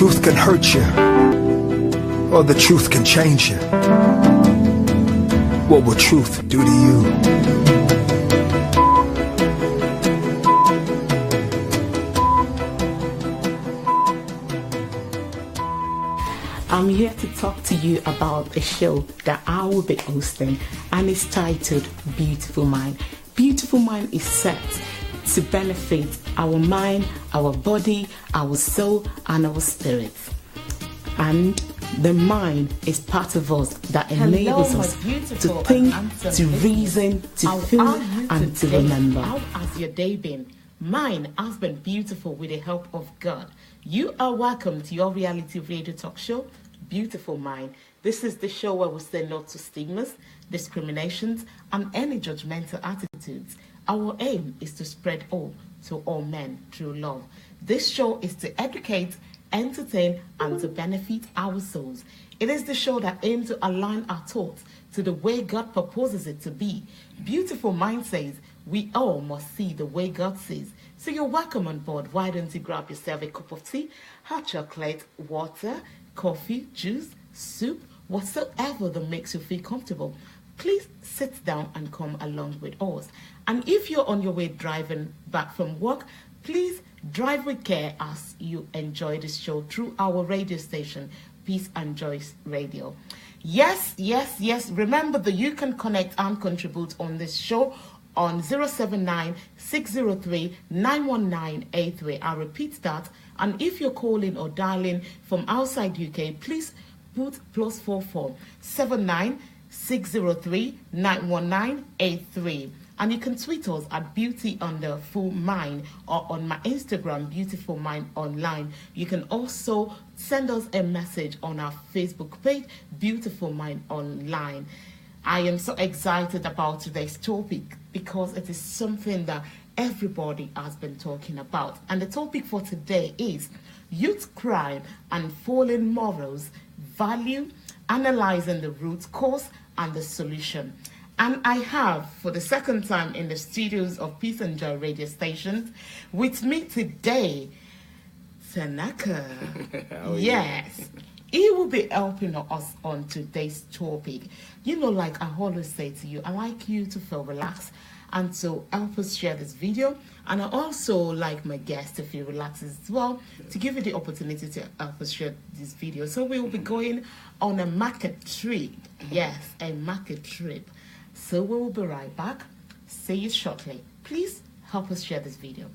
truth can hurt you, or the truth can change you. What will truth do to you? I'm here to talk to you about a show that I will be hosting, and it's titled Beautiful Mind. Beautiful Mind is set to benefit our mind, our body, our soul, and our spirit. And the mind is part of us that enables us to think, to reason, to feel, and to remember. How has your day been? Mine has been beautiful with the help of God. You are welcome to your reality radio talk show, Beautiful Mind. This is the show where we say no to stigmas, discriminations, and any judgmental attitudes. Our aim is to spread hope to all men through love. This show is to educate, entertain, and to benefit our souls. It is the show that aims to align our thoughts to the way God proposes it to be. Beautiful Mind says we all must see the way God sees. So you're welcome on board. Why don't you grab yourself a cup of tea, hot chocolate, water, coffee, juice, soup, whatsoever that makes you feel comfortable. Please sit down and come along with us. And if you're on your way driving back from work, please drive with care as you enjoy this show through our radio station, Peace and Joyce Radio. Yes. Remember that you can connect and contribute on this show on 079-603-91983. I'll repeat that. And if you're calling or dialing from outside UK, please put +44 79 603 91983. And you can tweet us at beauty_mind or on my Instagram, Beautiful Mind Online. You can also send us a message on our Facebook page, Beautiful Mind Online. I am so excited about today's topic because it is something that everybody has been talking about. And the topic for today is youth crime and fallen morals, value, analyzing the root cause and the solution. And I have, for the second time in the studios of Peace and Joy radio stations, with me today, Tanaka. Yes. He will be helping us on today's topic. You know, like I always say to you, I like you to feel relaxed and to help us share this video. And I also like my guests to feel relaxed as well, to give you the opportunity to help us share this video. So we will be going on a market trip. Yes, a market trip. So we will be right back. See you shortly. Please help us share this video.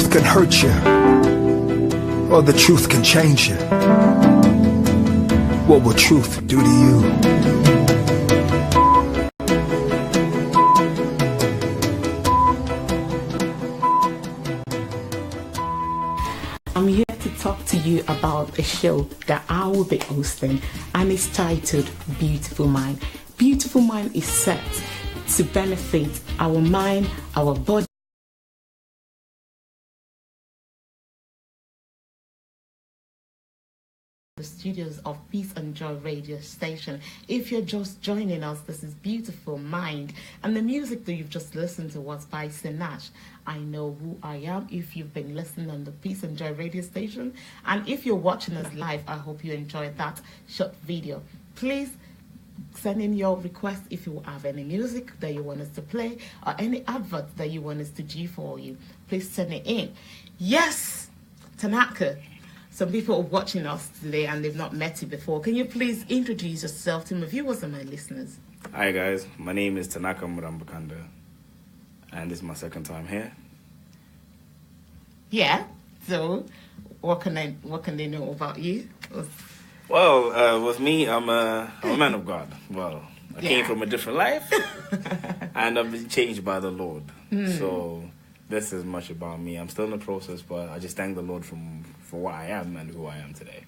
truth can hurt you, or the truth can change you. What will truth do to you? I'm here to talk to you about a show that I will be hosting, and it's titled Beautiful Mind. Beautiful Mind is set to benefit our mind, our body, the studios of Peace and Joy radio station. If you're just joining us, this is Beautiful Mind, and the music that you've just listened to was by Sinash. I Know Who I Am. If you've been listening on the Peace and Joy radio station, and if you're watching us live, I hope you enjoyed that short video. Please send in your request if you have any music that you want us to play or any advert that you want us to do for you. Please send it in. Yes, Tanaka. Some people are watching us today and they've not met you before. Can you please introduce yourself to my viewers and my listeners? Hi guys, my name is Tanaka Murambakanda, and this is my second time here. Yeah. So, what can they know about you? Well, with me, I'm a man of God. Well, I came from a different life, and I've been changed by the Lord. So this is much about me. I'm still in the process, but I just thank the Lord for what I am and who I am today.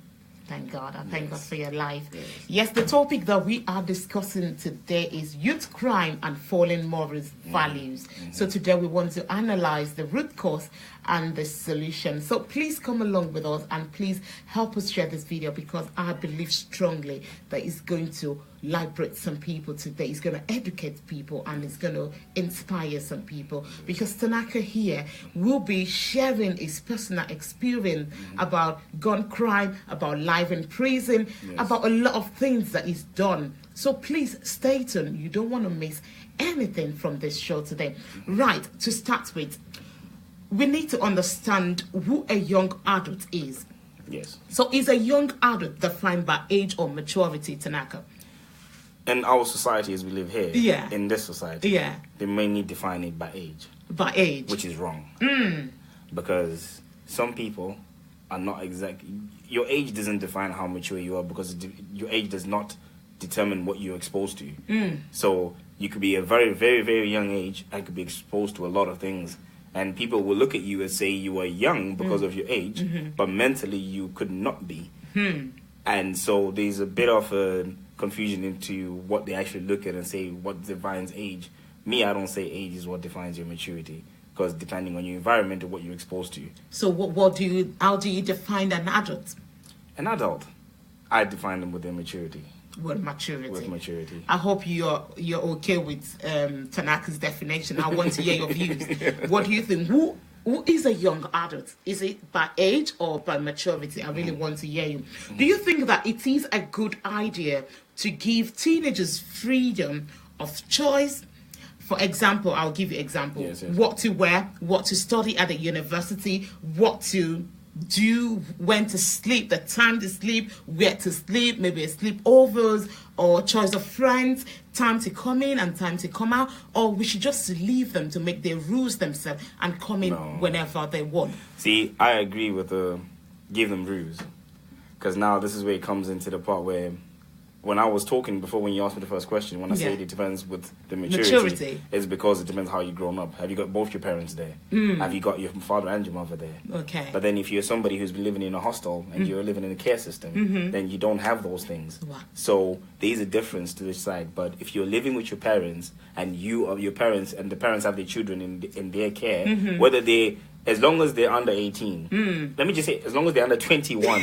Thank God. I thank God for your life. Yes, the topic that we are discussing today is youth crime and fallen moral values. So today we want to analyze the root cause and the solution. So please come along with us and please help us share this video, because I believe strongly that it's going to liberate some people today. It's going to educate people and it's going to inspire some people, because Tanaka here will be sharing his personal experience about gun crime, about life in prison, about a lot of things that he's done. So please stay tuned. You don't want to miss anything from this show today. Right, to start with, we need to understand who a young adult is. Yes. So is a young adult defined by age or maturity, Tanaka? In our society as we live here, in this society, they mainly define it by age. By age. Which is wrong. Because some people are not exactly... Your age doesn't define how mature you are, because your age does not determine what you're exposed to. So you could be a very, very, very young age and could be exposed to a lot of things. And people will look at you and say you are young because of your age, but mentally you could not be. And so there's a bit of a confusion into what they actually look at and say what defines age. Me, I don't say age is what defines your maturity, because depending on your environment and what you're exposed to. So how do you define an adult? An adult, I define them with their maturity. With maturity. With maturity. I hope you're okay with Tanaka's definition. I want to hear your views. What do you think? Who is a young adult? Is it by age or by maturity? I really want to hear you. Do you think that it is a good idea to give teenagers freedom of choice? For example, I'll give you an example. Yes. What to wear, what to study at the university, what to do, when to sleep, the time to sleep, where to sleep, maybe a sleepovers or choice of friends, time to come in and time to come out, or we should just leave them to make their rules themselves and come in whenever they want. See, I agree with give them rules, because now this is where it comes into the part where when I was talking before, when you asked me the first question, when I said it depends with the maturity, it's because it depends how you grown up. Have you got both your parents there? Have you got your father and your mother there? Okay. But then if you're somebody who's been living in a hostel and you're living in a care system, then you don't have those things. Wow. So there's a difference to this side. But if you're living with your parents and you are your parents and the parents have their children in their care, whether as long as they're under 18, let me just say, as long as they're under 21,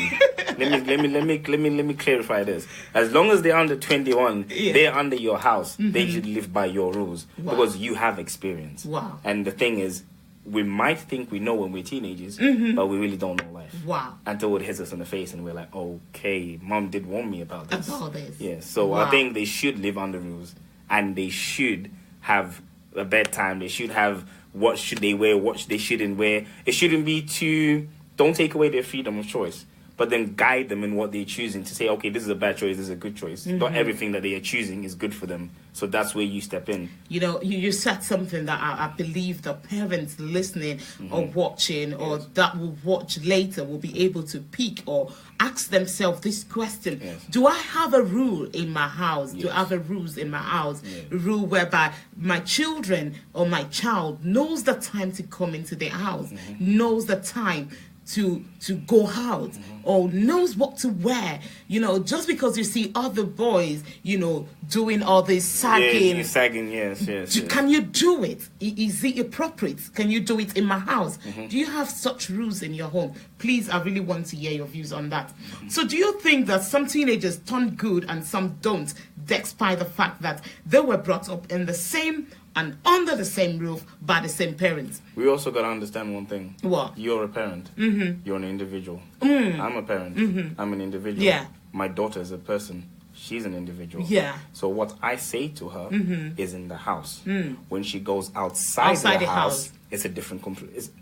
let me clarify this. As long as they're under 21, they're under your house. They should live by your rules because you have experience. Wow. And the thing is, we might think we know when we're teenagers, but we really don't know life. Wow. Until it hits us in the face and we're like, okay, mom did warn me about this. About this. Yeah. So I think they should live under rules, and they should have a bedtime. They should have what should they wear, what they shouldn't wear. It shouldn't be don't take away their freedom of choice. but then guide them in what they're choosing to say, okay, this is a bad choice, this is a good choice. Not everything that they are choosing is good for them. So that's where you step in. You know, you said something that I believe the parents listening or watching or that will watch later will be able to pick or ask themselves this question. Do I have a rule in my house? Do I have a rules in my house? A rule whereby my children or my child knows the time to come into the house, knows the time to go out, or knows what to wear. You know, just because you see other boys, you know, doing all this sagging. Yeah, sagging, yes. Can you do it? Is it appropriate? Can you do it in my house? Do you have such rules in your home? Please, I really want to hear your views on that. So do you think that some teenagers turn good and some don't, despite the fact that they were brought up in the same and under the same roof by the same parents? We also got to understand one thing. What? You're a parent. You're an individual. I'm a parent. I'm an individual. Yeah. My daughter is a person. She's an individual. Yeah. So what I say to her is in the house. When she goes outside the house, it's a different...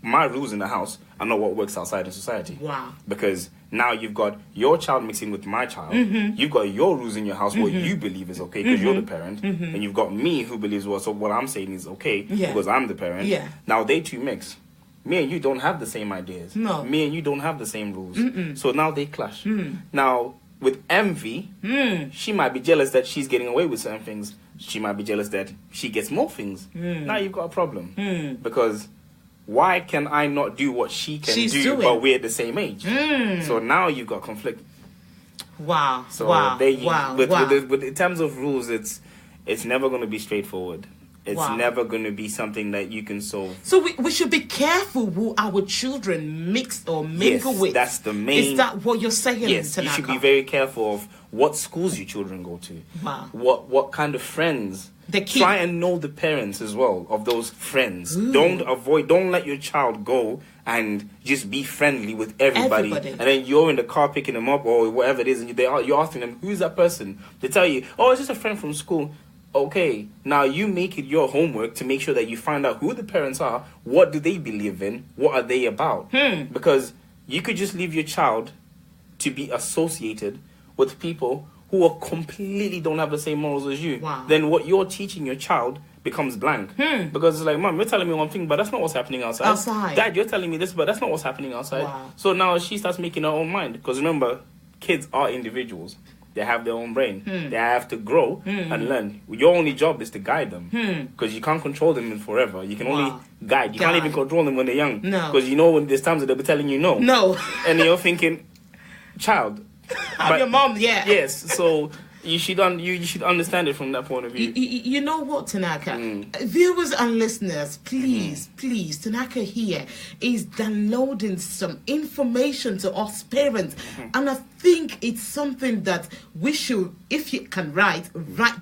my rules in the house are not what works outside in society. Wow. Because now you've got your child mixing with my child. You've got your rules in your house, what you believe is okay because you're the parent. And you've got me who believes, well, so what I'm saying is okay because I'm the parent. Yeah. Now they two mix. Me and you don't have the same ideas. No. Me and you don't have the same rules. So now they clash. Now, with envy, she might be jealous that she's getting away with certain things. She might be jealous that she gets more things. Now you've got a problem. Because why can I not do what she's do, but we're the same age? So now you've got conflict. Wow. So wow. With in terms of rules, it's never going to be straightforward. It's never going to be something that you can solve. So we should be careful who our children mix or mingle with. That's the main... Is that what you're saying, Yes, Tanaka? you should be very careful of what schools your children go to. Wow. What kind of friends. Try and know the parents as well of those friends. Ooh. Don't let your child go and just be friendly with everybody. And then you're in the car picking them up or whatever it is, and you're asking them, who's that person? They tell you, oh, it's just a friend from school. Okay, now you make it your homework to make sure that you find out who the parents are, what do they believe in, what are they about. Because you could just leave your child to be associated with people who are completely don't have the same morals as you. Wow. Then what you're teaching your child becomes blank. Because it's like, Mom, you're telling me one thing, but that's not what's happening outside. Dad, you're telling me this, but that's not what's happening outside. Wow. So now she starts making her own mind. Because remember, kids are individuals. They have their own brain. They have to grow and learn. Your only job is to guide them. Because you can't control them forever. You can only guide. You can't even control them when they're young. No. Because you know when there's times that they'll be telling you no. No. And you're thinking, child. I'm your mom, yeah. Yes, so you should understand it from that point of view. You know what, Tanaka? Viewers and listeners, please, Tanaka here is downloading some information to us parents. And I think it's something that we should, if you can write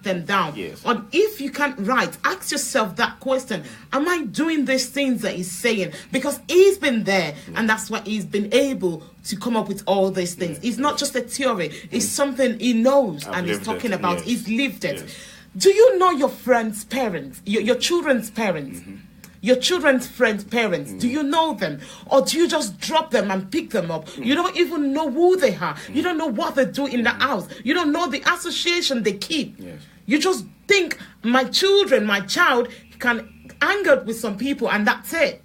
them down. Yes. Or if you can't write, ask yourself that question. Am I doing these things that he's saying? Because he's been there, and that's why he's been able to come up with all these things. It's not just a theory. It's something he knows and he's talking about. He's lived it. Do you know your friend's parents, your children's parents? Your children's friends' parents, do you know them? Or do you just drop them and pick them up? You don't even know who they are. You don't know what they do in the house. You don't know the association they keep. You just think my child can hang out with some people and that's it.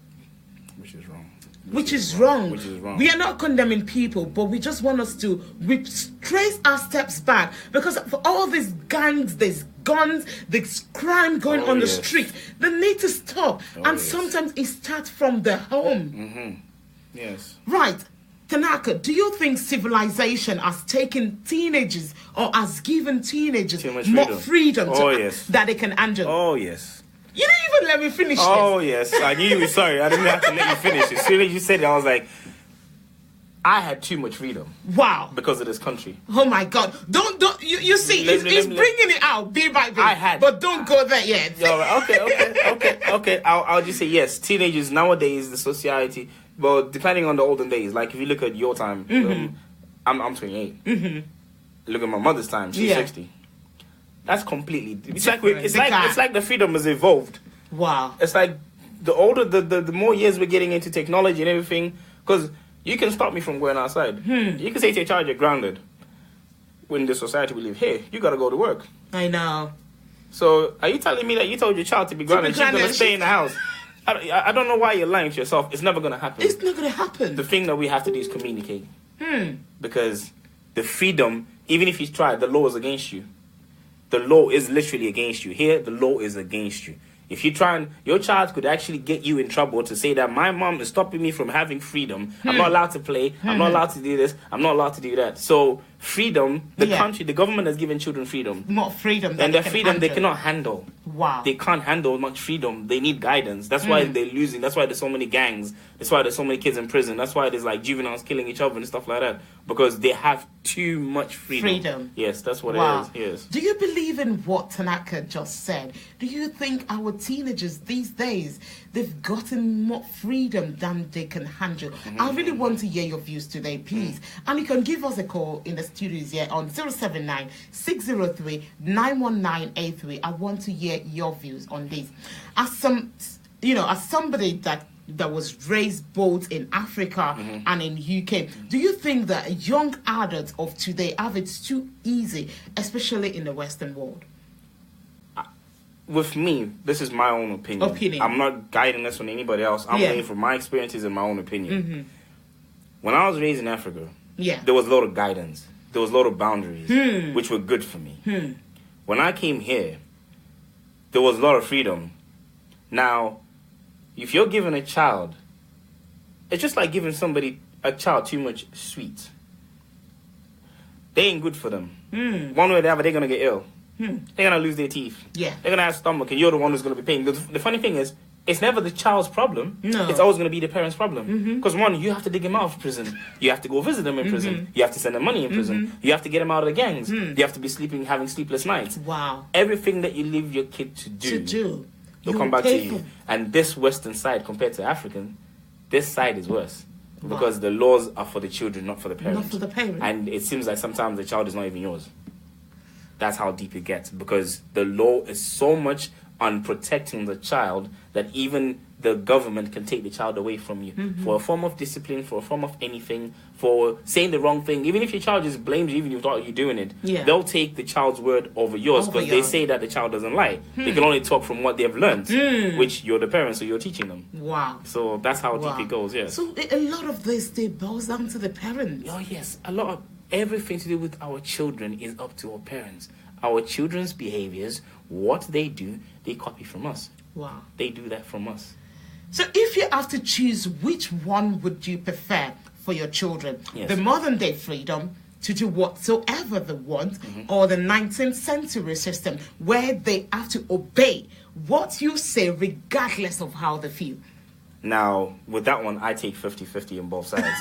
Which is wrong. We are not condemning people, but we just want us to trace our steps back, because for all these gangs, there's guns, there's crime going on the street. They need to stop. And sometimes it starts from the home. Yes. Right. Tanaka, do you think civilization has taken teenagers or has given teenagers more freedom that they can handle? Oh, yes. You didn't even let me finish this. Oh, yes. I knew you were sorry. I didn't have to let you finish. As soon as you said it, I was like, I had too much freedom. Wow. Because of this country. Oh, my God. Don't, you see, he's bringing it out bit by bit. But don't go there yet. Okay. I'll just say yes. Teenagers nowadays, the society, well, depending on the olden days, like if you look at your time, I'm 28. Look at my mother's time. She's 60. That's completely... It's like the freedom has evolved. Wow. It's like the older, the more years we're getting into technology and everything, because You can stop me from going outside. You can say to your child, you're grounded. In the society we live here, you got to go to work. I know. So are you telling me that you told your child to be grounded, she's going to stay in the house? I don't know why you're lying to yourself. It's never going to happen. It's not going to happen. The thing that we have to do is communicate. Because the freedom, even if you try, the law is against you. The law is literally against you. Here, the law is against you. If you try and your child could actually get you in trouble to say that my mom is stopping me from having freedom. I'm not allowed to play. I'm not allowed to do this. I'm not allowed to do that. So freedom, the country, the government has given children freedom. Not freedom. And the freedom they cannot handle. Wow. They can't handle much freedom. They need guidance. That's why they're losing. That's why there's so many gangs. That's why there's so many kids in prison. That's why there's like juveniles killing each other and stuff like that. Because they have too much freedom. Yes, that's what it is. Yes. Do you believe in what Tanaka just said? Do you think our teenagers these days, they've gotten more freedom than they can handle? I really want to hear your views today, please. And you can give us a call in the studios here on 079 603 91983. I want to hear your views on this. As somebody that was raised both in Africa and in UK, do you think that young adults of today have it too easy, especially in the Western world? With me, this is my own opinion. I'm not guiding this on anybody else. I'm saying from my experiences and my own opinion. When I was raised in Africa, there was a lot of guidance. There was a lot of boundaries, which were good for me. When I came here, there was a lot of freedom. Now, if you're giving a child, it's just like giving a child too much sweets. They ain't good for them. One way or the other, they're going to get ill. They're going to lose their teeth. They're going to have stomach, and you're the one who's going to be paying. The funny thing is, it's never the child's problem. No. It's always going to be the parent's problem. Because one, you have to dig him out of prison. You have to go visit them in prison. You have to send them money in prison. You have to get them out of the gangs. You have to be having sleepless nights. Wow. Everything that you leave your kid to do. They'll come back to you. And this Western side compared to African, this side is worse. Wow. Because the laws are for the children, not for the parents. Not for the parents. And it seems like sometimes the child is not even yours. That's how deep it gets. Because the law is so much on protecting the child that even the government can take the child away from you for a form of discipline, for a form of anything, for saying the wrong thing. Even if your child just blames you, even if you're doing it, they'll take the child's word over yours because they say that the child doesn't lie. They can only talk from what they've learned, which you're the parents, so you're teaching them. Wow. So that's how deep it goes, yes. So a lot of this, they boils down to the parents. Oh, yes. A lot of everything to do with our children is up to our parents. Our children's behaviors, what they do, they copy from us. Wow. They do that from us. So if you have to choose, which one would you prefer for your children? Yes. The modern day freedom to do whatsoever they want, or the 19th century system where they have to obey what you say regardless of how they feel? Now, with that one, I take 50-50 on both sides.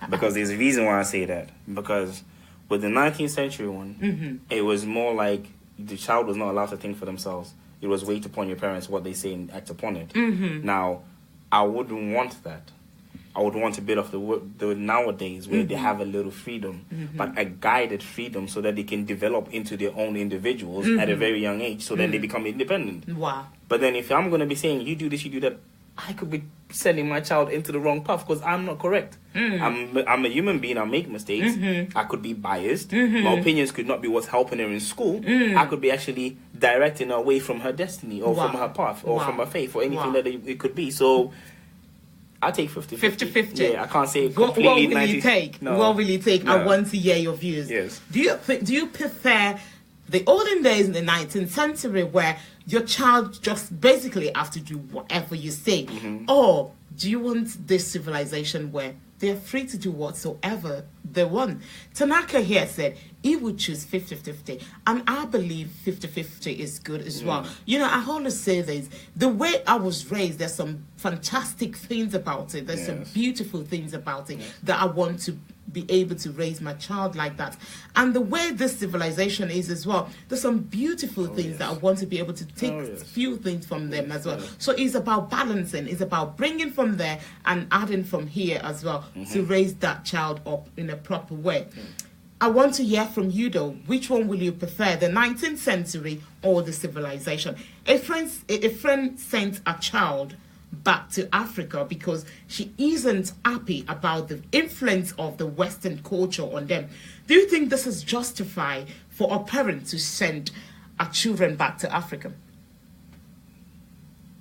Because there's a reason why I say that. Because with the 19th century one, it was more like the child was not allowed to think for themselves. It was wait upon your parents, what they say, and act upon it. Now, I wouldn't want that. I would want a bit of the nowadays where they have a little freedom, but a guided freedom so that they can develop into their own individuals at a very young age so that they become independent. Wow. But then if I'm going to be saying, you do this, you do that, I could be sending my child into the wrong path because I'm not correct. I'm a human being. I make mistakes. I could be biased. My opinions could not be what's helping her in school. I could be actually directing her away from her destiny or from her path or from her faith or anything that it could be. So I take 50-50. 50-50. Yeah, I can't say completely. What will you take? No. What will you take? No. I want to hear your views. Yes. Do you prefer the olden days in the 19th century where your child just basically have to do whatever you say? Or do you want this civilization where they're free to do whatsoever they want? Tanaka here said he would choose 50-50. And I believe 50-50 is good as well. You know, I always say this. The way I was raised, there's some fantastic things about it. There's some beautiful things about it that I want to be able to raise my child like that. And the way this civilization is as well, there's some beautiful things that I want to be able to take few things from them as well. So it's about balancing. It's about bringing from there and adding from here as well to raise that child up in a proper way. I want to hear from you though. Which one will you prefer, the 19th century or the civilization? A friend sent a child back to Africa because she isn't happy about the influence of the Western culture on them. Do you think this is justified for a parent to send our children back to Africa?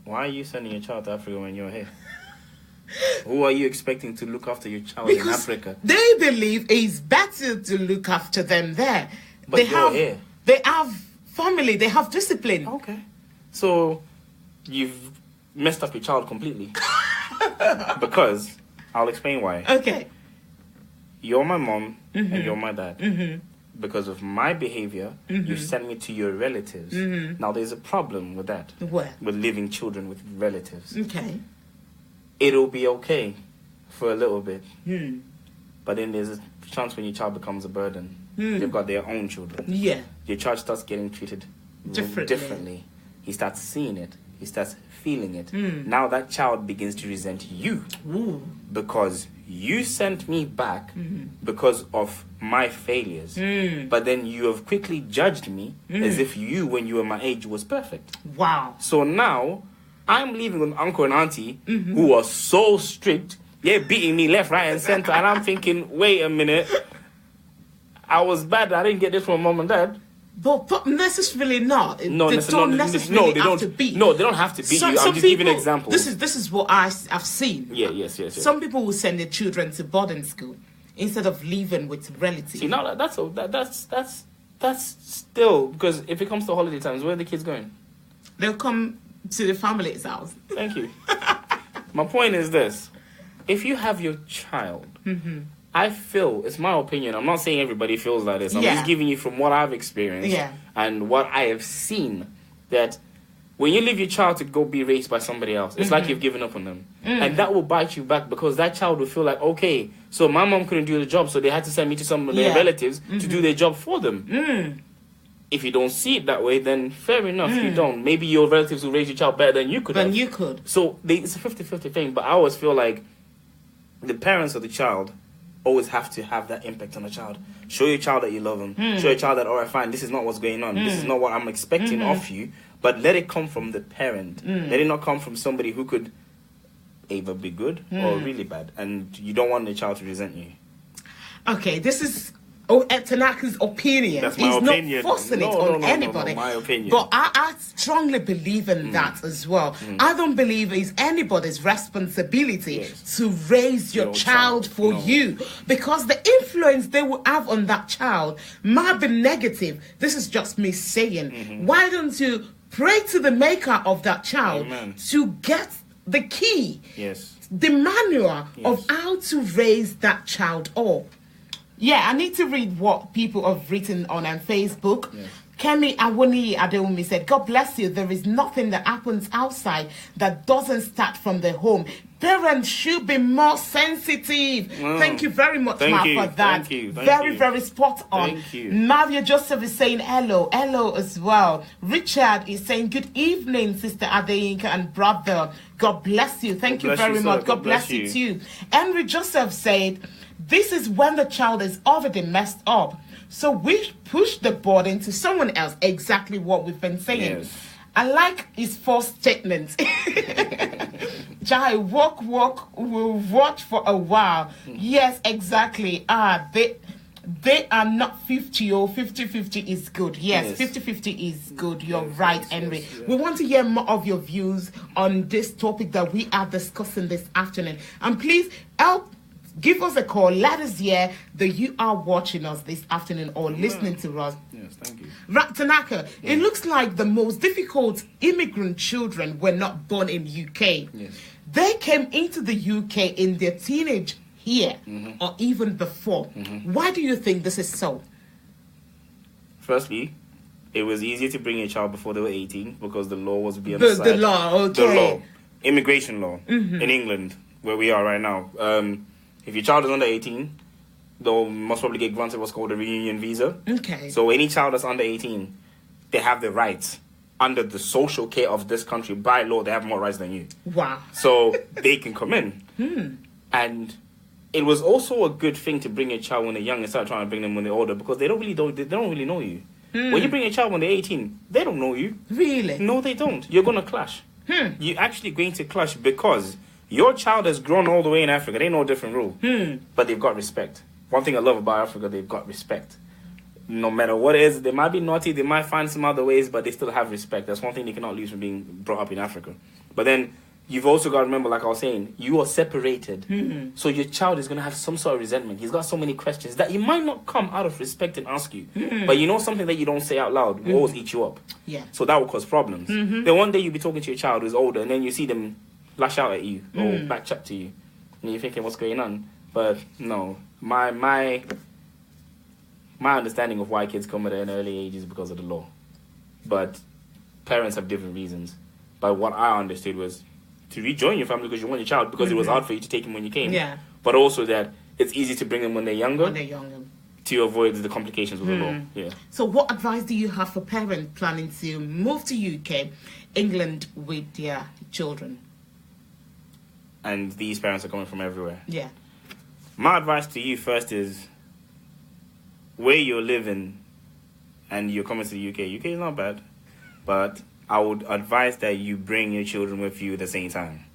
Why are you sending your child to Africa when you're here? Who are you expecting to look after your child in Africa? They believe it's better to look after them there. But you're here. They have family, they have discipline. Okay. So you've messed up your child completely. Because I'll explain why. Okay. You're my mom and you're my dad. Because of my behavior, you sent me to your relatives. Now there's a problem with that. Where? With leaving children with relatives. Okay. It'll be okay for a little bit. But then there's a chance when your child becomes a burden. They've got their own children. Yeah. Your child starts getting treated differently. He starts seeing it. He starts feeling it. Now that child begins to resent you. Because you sent me back because of my failures. But then you have quickly judged me as if you, when you were my age, was perfect. Wow. So now I'm living with uncle and auntie who are so strict. They're beating me left, right, and center. And I'm thinking, wait a minute. I was bad. I didn't get this from mom and dad. But necessarily not. No, they don't necessarily have to beat. No, they don't have to beat you. I'm just giving examples. This is what I've seen. Yeah, yes. Some people will send their children to boarding school instead of living with relatives. See, now that's still, because if it comes to holiday times, where are the kids going? They'll come to the family's house. Thank you. My point is this: if you have your child. I feel, it's my opinion, I'm not saying everybody feels like this, I'm just giving you from what I've experienced and what I have seen, that when you leave your child to go be raised by somebody else, it's like you've given up on them. And that will bite you back because that child will feel like, okay, so my mom couldn't do the job, so they had to send me to some of their relatives to do their job for them. If you don't see it that way, then fair enough, you don't. Maybe your relatives will raise your child better than you could have. So it's a 50-50 thing, but I always feel like the parents of the child always have to have that impact on the child. Show your child that you love them. Show your child that, all right, fine, this is not what's going on. This is not what I'm expecting of you. But let it come from the parent. Let it not come from somebody who could either be good or really bad. And you don't want the child to resent you. Okay, this is Tanaka's opinion. That's my He's opinion. Not forcing it on anybody. My opinion. But I strongly believe in that as well. I don't believe it's anybody's responsibility to raise your child for you, because the influence they will have on that child might be negative. This is just me saying. Why don't you pray to the maker of that child to get the key, the manual of how to raise that child up? Yeah, I need to read what people have written on Facebook. Kemi Awoni Adeumi said, God bless you. There is nothing that happens outside that doesn't start from the home. Parents should be more sensitive. Thank you very much, Ma, for that. Thank you. Very spot on. Thank you. Maria Joseph is saying hello as well. Richard is saying, good evening, Sister Adeyinka and brother. God bless you. Thank you very much. God bless you too. Henry Joseph said, this is when the child is already messed up. So we push the burden to someone else. Exactly what we've been saying. I like his first statement. Jai, walk, we'll watch for a while. Yes, exactly. They are not 50 or 50-50 is good. Yes, 50-50 is good. You're right, Henry. We want to hear more of your views on this topic that we are discussing this afternoon. And please give us a call. Let us hear that you are watching us this afternoon or listening to us. Yes, thank you. Tanaka, it looks like the most difficult immigrant children were not born in UK. They came into the UK in their teenage year or even before. Why do you think this is so? Firstly, it was easier to bring a child before they were 18 because the law was beyond the side. The law, okay. The law. Immigration law in England, where we are right now. If your child is under 18, they'll most probably get granted what's called a reunion visa. Okay. So any child that's under 18, they have the rights under the social care of this country. By law, they have more rights than you. Wow. So they can come in. And it was also a good thing to bring a child when they're young and start trying to bring them when they're older, because they don't really know you. When you bring a child when they're 18, they don't know you. Really? No, they don't. You're going to clash. You're actually going to clash because your child has grown all the way in Africa. They ain't no different rule. But they've got respect. One thing I love about Africa, they've got respect. No matter what it is, they might be naughty, they might find some other ways, but they still have respect. That's one thing they cannot lose from being brought up in Africa. But then you've also got to remember, like I was saying, you are separated. So your child is going to have some sort of resentment. He's got so many questions that he might not come out of respect and ask you. But you know something that you don't say out loud will always eat you up. Yeah. So that will cause problems. Then one day you'll be talking to your child who's older, and then you see them lash out at you or back chat to you. And you're thinking, what's going on? But no, my understanding of why kids come at an early age is because of the law. But parents have different reasons. But what I understood was to rejoin your family because you want your child, because it was hard for you to take him when you came. Yeah. But also that it's easy to bring them when they're younger. To avoid the complications with the law. Yeah. So what advice do you have for parents planning to move to UK, England with their children? And these parents are coming from everywhere. Yeah. My advice to you first is, where you're living and you're coming to the UK is not bad, but I would advise that you bring your children with you at the same time.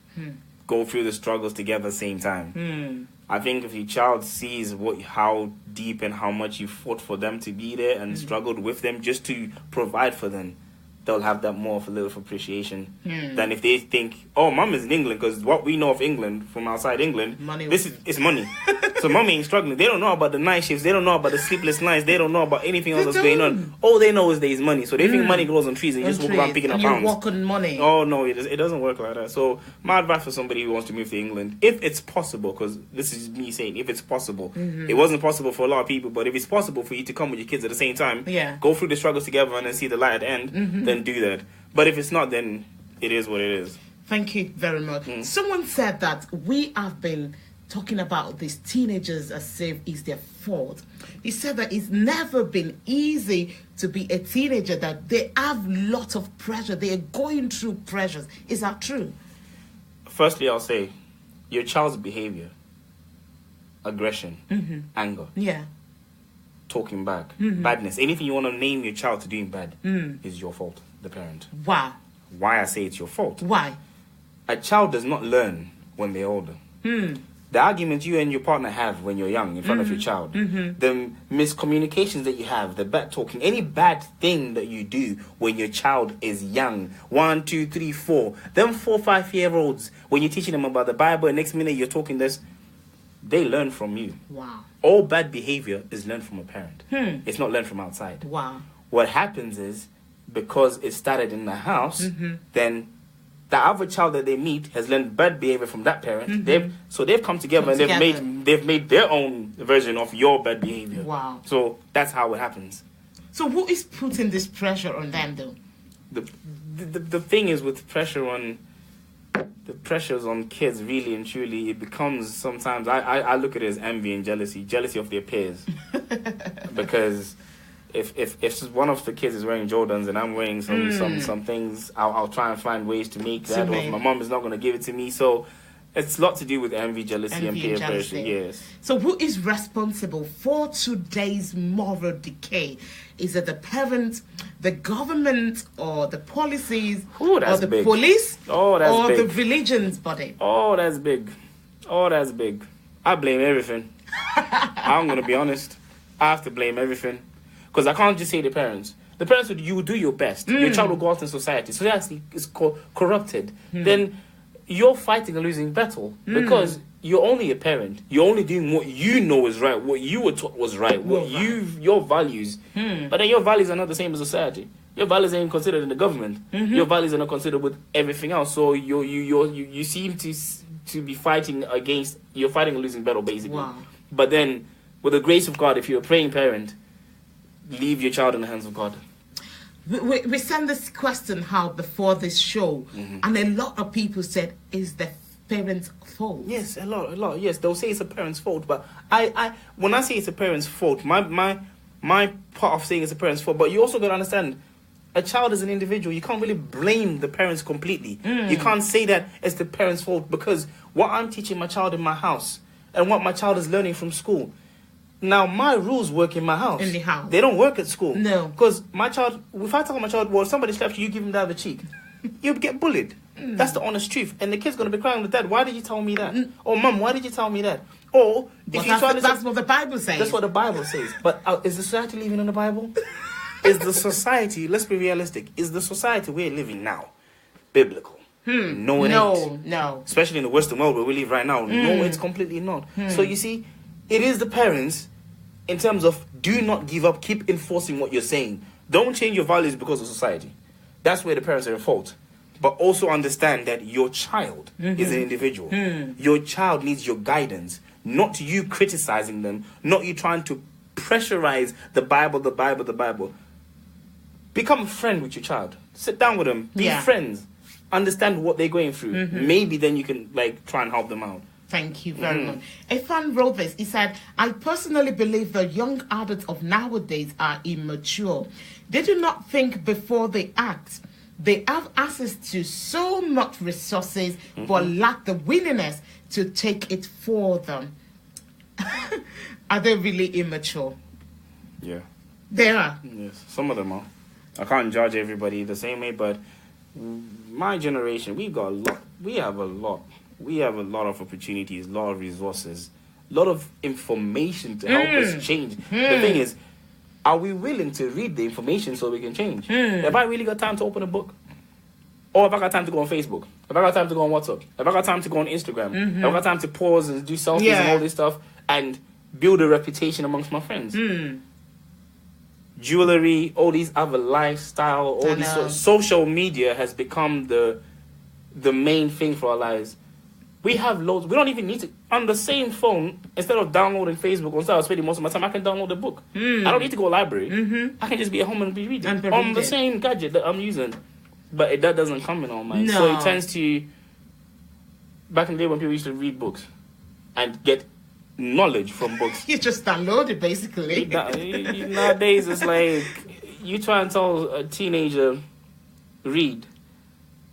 Go through the struggles together at the same time. I think if your child sees how deep and how much you fought for them to be there and struggled with them just to provide for them, they'll have that more of a little appreciation than if they think, oh, mum is in England, because what we know of England from outside England, it's money. So mommy ain't struggling. They don't know about the night shifts. They don't know about the sleepless nights. They don't know about anything else that's going on. All they know is there's money. So they think money grows on trees and you just walk around picking up pounds. You walk on money. Oh, no, it doesn't work like that. So my advice for somebody who wants to move to England, if it's possible, because this is me saying if it's possible. It wasn't possible for a lot of people, but if it's possible for you to come with your kids at the same time, go through the struggles together and then see the light at the end, then do that. But if it's not, then it is what it is. Thank you very much. Someone said that we have been talking about these teenagers as if it's their fault. He said that it's never been easy to be a teenager, that they have lots of pressure. They are going through pressures. Is that true? Firstly, I'll say your child's behavior, aggression, anger, talking back, badness, anything you want to name your child to doing bad is your fault, the parent. Wow. Why I say it's your fault? Why? A child does not learn when they're older. The arguments you and your partner have when you're young in front of your child, the miscommunications that you have, the bad talking, any bad thing that you do when your child is young, 1, 2, 3, 4, them 4, 5-year-olds, when you're teaching them about the Bible and next minute you're talking this, they learn from you. Wow. All bad behavior is learned from a parent. It's not learned from outside. Wow. What happens is, because it started in the house, then the other child that they meet has learned bad behavior from that parent. They've come together and they've made their own version of your bad behavior. Wow. So that's how it happens. So who is putting this pressure on them, though? The thing is, with the pressures on kids, really and truly, it becomes sometimes, I look at it as envy and jealousy of their peers. Because if one of the kids is wearing Jordans and I'm wearing some things, I'll try and find ways to make that. Or if my mom is not going to give it to me, so it's a lot to do with envy, jealousy, and peer pressure. Yes. So who is responsible for today's moral decay? Is it the parents, the government, or the policies, or the police, or the religion's body? Oh, that's big. I blame everything. I'm going to be honest. I have to blame everything. Because I can't just say the parents. The parents, you will do your best. Your child will go out in society. Society is corrupted. Then you're fighting a losing battle. Because you're only a parent. You're only doing what you know is right. What you were taught was right. Your values. But then your values are not the same as society. Your values ain't considered in the government. Your values are not considered with everything else. So you seem to be fighting against... You're fighting a losing battle, basically. Wow. But then, with the grace of God, if you're a praying parent, leave your child in the hands of God. We sent this question out before this show, and a lot of people said, is the parents' fault? Yes, a lot. Yes, they'll say it's a parent's fault, but when I say it's a parent's fault, my part of saying it's a parent's fault, but you also got to understand, a child is an individual. You can't really blame the parents completely. You can't say that it's the parents' fault, because what I'm teaching my child in my house and what my child is learning from school, now, my rules work in my house. In the house. They don't work at school. No. Because my child, if I tell my child, well, somebody slaps you, you give him the other cheek, you'll get bullied. That's the honest truth. And the kid's going to be crying with dad, why did you tell me that? Or mum, why did you tell me that? Or if you try to that's what the Bible says. That's what the Bible says. But is the society living in the Bible? Is the society, let's be realistic, is the society we're living now biblical? No, it ain't. No. Especially in the Western world where we live right now. No, it's completely not. So you see, it is the parents, in terms of do not give up, keep enforcing what you're saying. Don't change your values because of society. That's where the parents are at fault. But also understand that your child is an individual. Your child needs your guidance, not you criticizing them, not you trying to pressurize the Bible. Become a friend with your child. Sit down with them. Be friends. Understand what they're going through. Maybe then you can try and help them out. Thank you very much. A fan wrote this. He said, I personally believe the young adults of nowadays are immature. They do not think before they act. They have access to so much resources, but lack the willingness to take it for them. Are they really immature? Yeah. They are. Yes, some of them are. I can't judge everybody the same way, but my generation, we have a lot of opportunities, a lot of resources, a lot of information to help us change. The thing is, are we willing to read the information so we can change? Have I really got time to open a book? Or have I got time to go on Facebook? Have I got time to go on WhatsApp? Have I got time to go on Instagram? Have I got time to pause and do selfies and all this stuff and build a reputation amongst my friends? Jewelry, all these other lifestyle, all these social media has become the main thing for our lives. We have loads. We don't even need to, on the same phone, instead of downloading Facebook, instead of spending most of my time, I can download a book. I don't need to go to a library. I can just be at home and be reading on the same gadget that I'm using. But that doesn't come in all mine. No. So it tends to, back in the day when people used to read books and get knowledge from books. You just download it, basically. Nowadays, it's like, you try and tell a teenager, read.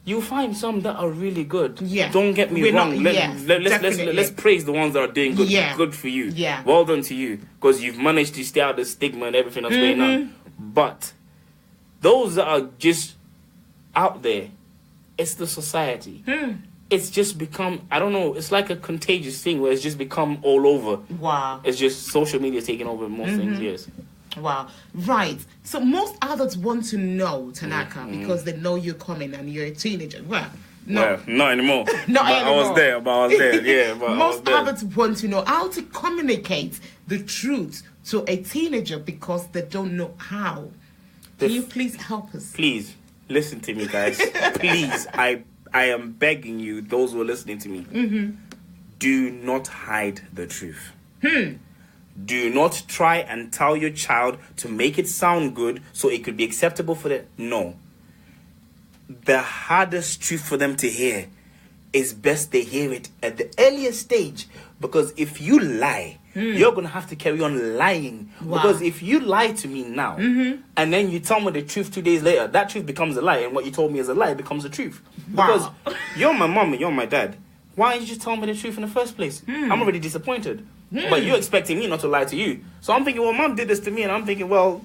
You find some that are really good. Yeah. Don't get me wrong. Let's praise the ones that are doing good. Yeah. Good for you. Yeah. Well done to you. Because you've managed to stay out the stigma and everything that's going on. But those that are just out there, it's the society. It's just become, I don't know, it's like a contagious thing where it's just become all over. Wow. It's just social media taking over most things, yes. Wow. Right. So most adults want to know, Tanaka, because they know you're coming and you're a teenager. Well, no. Well, not anymore. Not but anymore. I was there. Yeah, but most adults want to know how to communicate the truth to a teenager because they don't know how. Can you please help us? Please, listen to me, guys. Please, I am begging you, those who are listening to me, do not hide the truth. Do not try and tell your child to make it sound good so it could be acceptable for them. No. The hardest truth for them to hear is best they hear it at the earliest stage. Because if you lie, you're going to have to carry on lying. Wow. Because if you lie to me now, and then you tell me the truth 2 days later, that truth becomes a lie. And what you told me is a lie becomes the truth. Wow. Because you're my mom and you're my dad. Why didn't you just tell me the truth in the first place? I'm already disappointed. But you're expecting me not to lie to you. So I'm thinking, well, mom did this to me. And I'm thinking, well,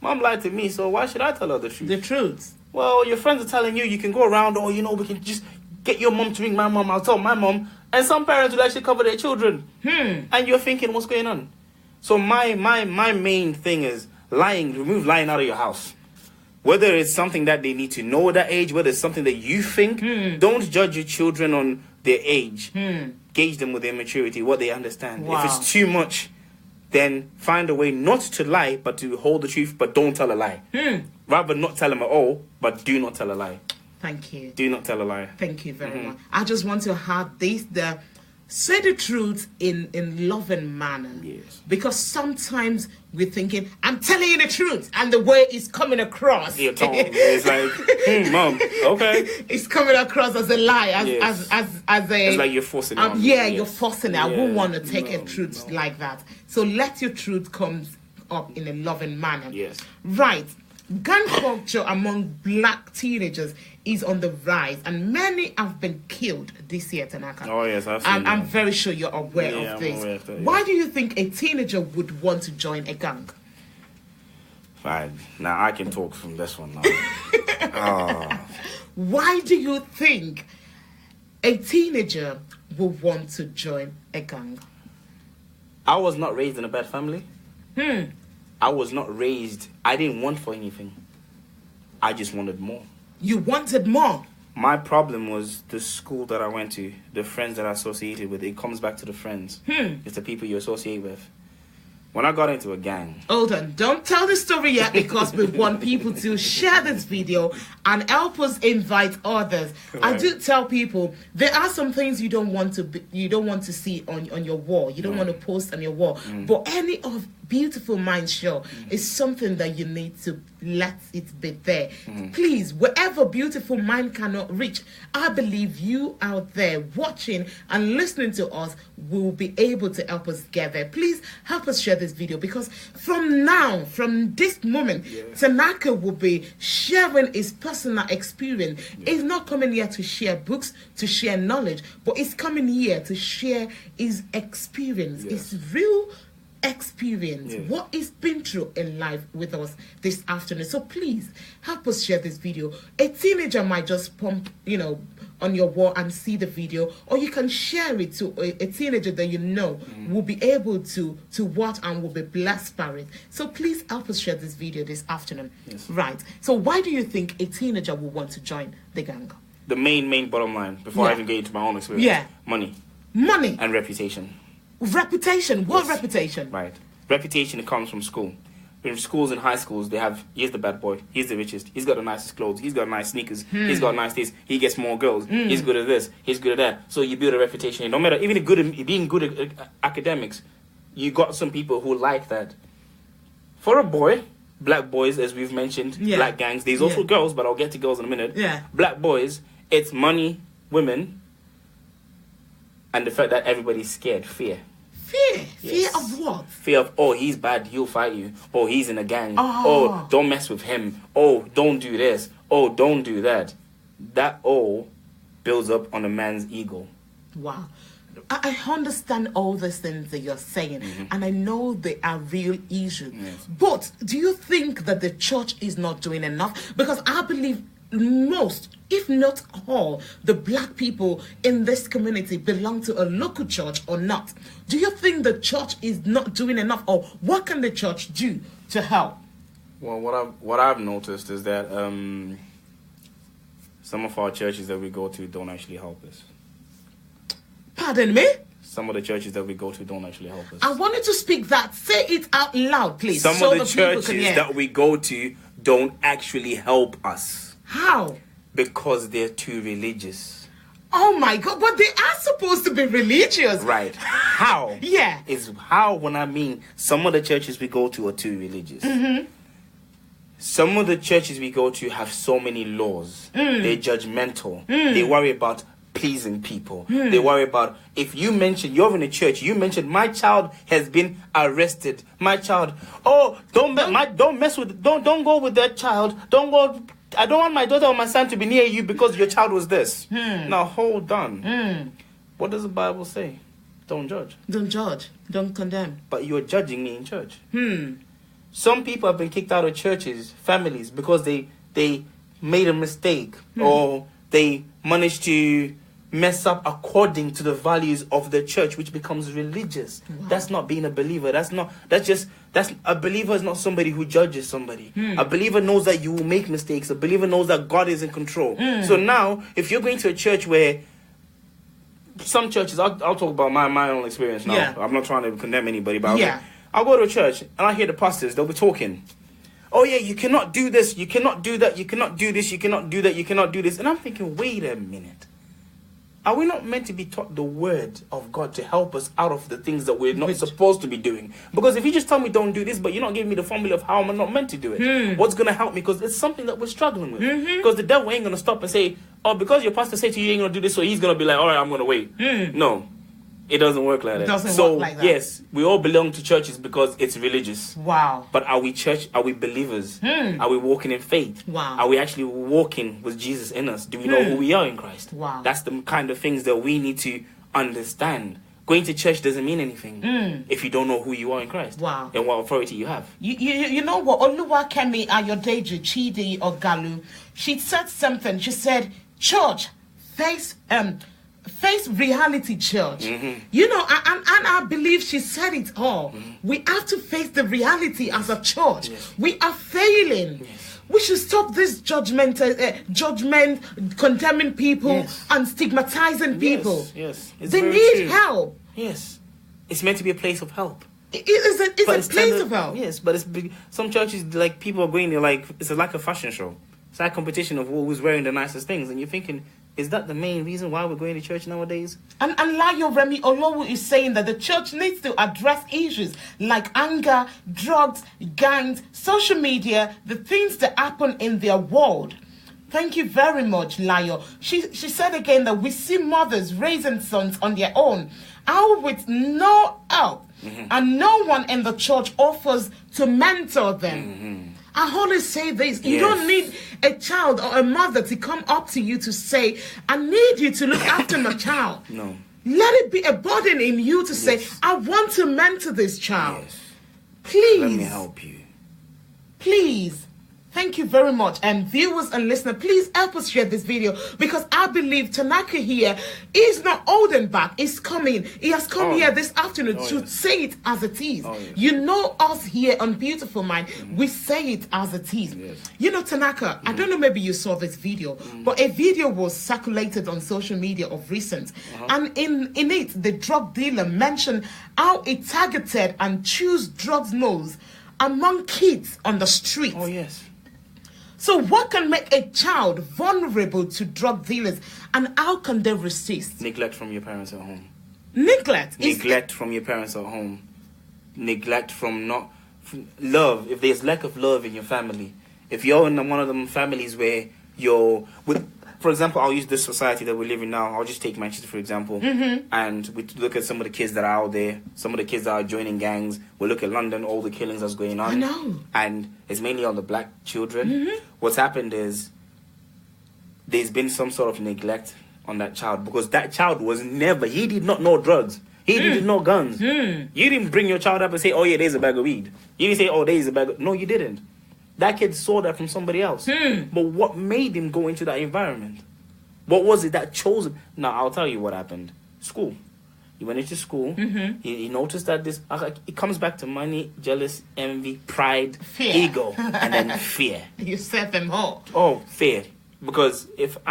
mom lied to me. So why should I tell her the truth? The truth. Well, your friends are telling you can go around, or, we can just get your mom to ring my mom. I'll tell my mom. And some parents will actually cover their children. And you're thinking, what's going on? So my main thing is lying. Remove lying out of your house. Whether it's something that they need to know at that age, whether it's something that you think, don't judge your children on their age. Gauge them with their maturity, what they understand. Wow. If it's too much, then find a way not to lie, but to hold the truth, but don't tell a lie. Rather not tell them at all, but do not tell a lie. Thank you. Do not tell a lie. Thank you very much. I just want to have say the truth in loving manner. Yes. Because sometimes we're thinking, I'm telling you the truth, and the way it's coming across. Your tone is like, mom, okay. It's coming across as a lie, as a. It's like you're forcing it on. Yeah, you're forcing it. I won't want to take a truth like that. So let your truth come up in a loving manner. Yes. Right. Gun culture among black teenagers is on the rise, and many have been killed this year, Tanaka. Oh, yes, I've seen that. I'm very sure you're aware of this. I'm aware of that, yeah. Why do you think a teenager would want to join a gang? Fine. Now, I can talk from this one now. Why do you think a teenager will want to join a gang? I was not raised in a bad family. I was not raised... I didn't want for anything. I just wanted more. You wanted more? My problem was the school that I went to, the friends that I associated with. It comes back to the friends. It's the people you associate with. When I got into a gang... Hold on, don't tell the story yet, because we want people to share this video and help us invite others. Right. I do tell people there are some things you don't want to see on your wall. You don't want to post on your wall. But any of Beautiful Mind show is something that you need to let it be there. Please, wherever Beautiful Mind cannot reach, I believe you out there watching and listening to us will be able to help us get there. Please help us share this video, because from this moment, Tanaka will be sharing his personal experience. He's not coming here to share books, to share knowledge, but he's coming here to share his experience, his real experience, what he's been through in life with us this afternoon. So please help us share this video. A teenager might just pump, on your wall and see the video, or you can share it to a teenager that you know will be able to watch and will be blessed by it. So please help us share this video this afternoon. Right. So why do you think a teenager will want to join the gang? The main bottom line, before I even get into my own experience. Money. And reputation. Reputation? What reputation? Right. Reputation comes from school. In schools and high schools, they have, he's the bad boy, he's the richest, he's got the nicest clothes, he's got nice sneakers, he's got nice this, he gets more girls, he's good at this, he's good at that. So you build a reputation. No matter, even being good at academics, you got some people who like that. For a boy, black boys, as we've mentioned, black gangs, there's also girls, but I'll get to girls in a minute. Black boys, it's money, women, and the fact that everybody's scared, fear. Fear? Fear of what? Fear of, oh, he's bad, he'll fight you. Oh, he's in a gang. Oh, don't mess with him. Oh, don't do this. Oh, don't do that. That all builds up on a man's ego. Wow. I understand all these things that you're saying, and I know they are real issues. But do you think that the church is not doing enough? Because I believe most, if not all, the black people in this community belong to a local church or not. Do you think the church is not doing enough, or what can the church do to help? Well, what I've noticed is that some of our churches that we go to don't actually help us. Pardon me? Some of the churches that we go to don't actually help us. I wanted to speak that. Say it out loud, please. Some of the churches that we go to don't actually help us. How? Because they're too religious. Oh my God, but they are supposed to be religious. Right. How? Is how when I mean some of the churches we go to are too religious. Some of the churches we go to have so many laws. They're judgmental. They worry about pleasing people. They worry about, if you mention, you're in a church, you mention my child has been arrested. My child, don't go with that child. Don't go. I don't want my daughter or my son to be near you because your child was this. Now hold on. What does the Bible say? Don't judge. Don't judge. Don't condemn. But you're judging me in church. Some people have been kicked out of churches, families, because they made a mistake or they managed to mess up according to the values of the church, which becomes religious. That's not being a believer. That's a believer is not somebody who judges somebody. A believer knows that you will make mistakes. A believer knows that God is in control. So now, if you're going to a church where some churches, I'll talk about my own experience now. I'm not trying to condemn anybody, but I'll go to a church and I hear the pastors, they'll be talking. Oh yeah, you cannot do this, you cannot do that, you cannot do this, you cannot do that, you cannot do this. And I'm thinking, wait a minute. Are we not meant to be taught the word of God to help us out of the things that we're not supposed to be doing? Because if you just tell me don't do this, but you're not giving me the formula of how I'm not meant to do it, what's going to help me? Because it's something that we're struggling with. Because the devil ain't going to stop and say, oh, because your pastor said to you, you ain't going to do this, so he's going to be like, all right, I'm going to wait. No. It doesn't work like that. Work like that. Yes, we all belong to churches because it's religious. Wow. But are we church? Are we believers? Are we walking in faith? Wow. Are we actually walking with Jesus in us? Do we know who we are in Christ? Wow. That's the kind of things that we need to understand. going to church doesn't mean anything if you don't know who you are in Christ. Wow. And what authority you have. You know what? Oluwakemi Ayodeji Chidi Ogalu, she said something. She said, church, face reality, church. You know, and I believe she said it all. We have to face the reality as a church. Yes. We are failing. Yes. We should stop this judgment, condemning people and stigmatizing people. Yes. They need help. Yes. It's meant to be a place of help. It's a place of help. Yes, but some churches, like, people are going there like it's like a fashion show. It's like a competition of who's wearing the nicest things, and you're thinking, is that the main reason why we're going to church nowadays? And Layo Remi Olowu is saying that the church needs to address issues like anger, drugs, gangs, social media, the things that happen in their world. Thank you very much, Layo. She said again that we see mothers raising sons on their own, out with no help, and no one in the church offers to mentor them. I always say this, you don't need a child or a mother to come up to you to say, I need you to look after my child. No. Let it be a burden in you to say, I want to mentor this child. Yes. Please. Let me help you. Please. Thank you very much. And viewers and listeners, please help us share this video, because I believe Tanaka here is not holding back. He's coming. He has come here this afternoon to say it as it is. You know us here on Beautiful Mind. We say it as it is. You know, Tanaka, I don't know, maybe you saw this video, but a video was circulated on social media of recent. And in it, the drug dealer mentioned how he targeted and chose drugs nose among kids on the street. Oh, yes. So what can make a child vulnerable to drug dealers, and how can they resist? Neglect from your parents at home. Neglect From your parents at home. Neglect from love. If there's lack of love in your family, if you're in one of them families where for example, I'll use this society that we live in now. I'll just take Manchester, for example. And we look at some of the kids that are out there, some of the kids that are joining gangs. We look at London, all the killings that's going on. I know. And it's mainly on the black children. What's happened is there's been some sort of neglect on that child, because that child he did not know drugs. He didn't know guns. You didn't bring your child up and say, oh yeah, there's a bag of weed. You didn't say, oh, there's a bag of... No, you didn't. That kid saw that from somebody else. But what made him go into that environment? What was it that chose him? Now, I'll tell you what happened. School. He went into school. He noticed that it comes back to money, jealous, envy, pride, fear. Ego, and then fear. You set them all. Oh, fear. Because if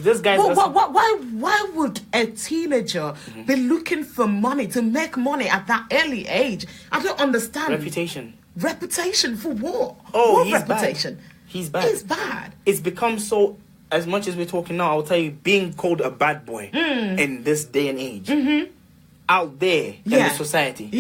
this guy... Why would a teenager be looking for money, to make money at that early age? I don't understand. Reputation. Reputation for what? Oh, what he's reputation? Bad. He's bad. He's bad. It's become so... As much as we're talking now, I'll tell you, being called a bad boy in this day and age, out there in the society,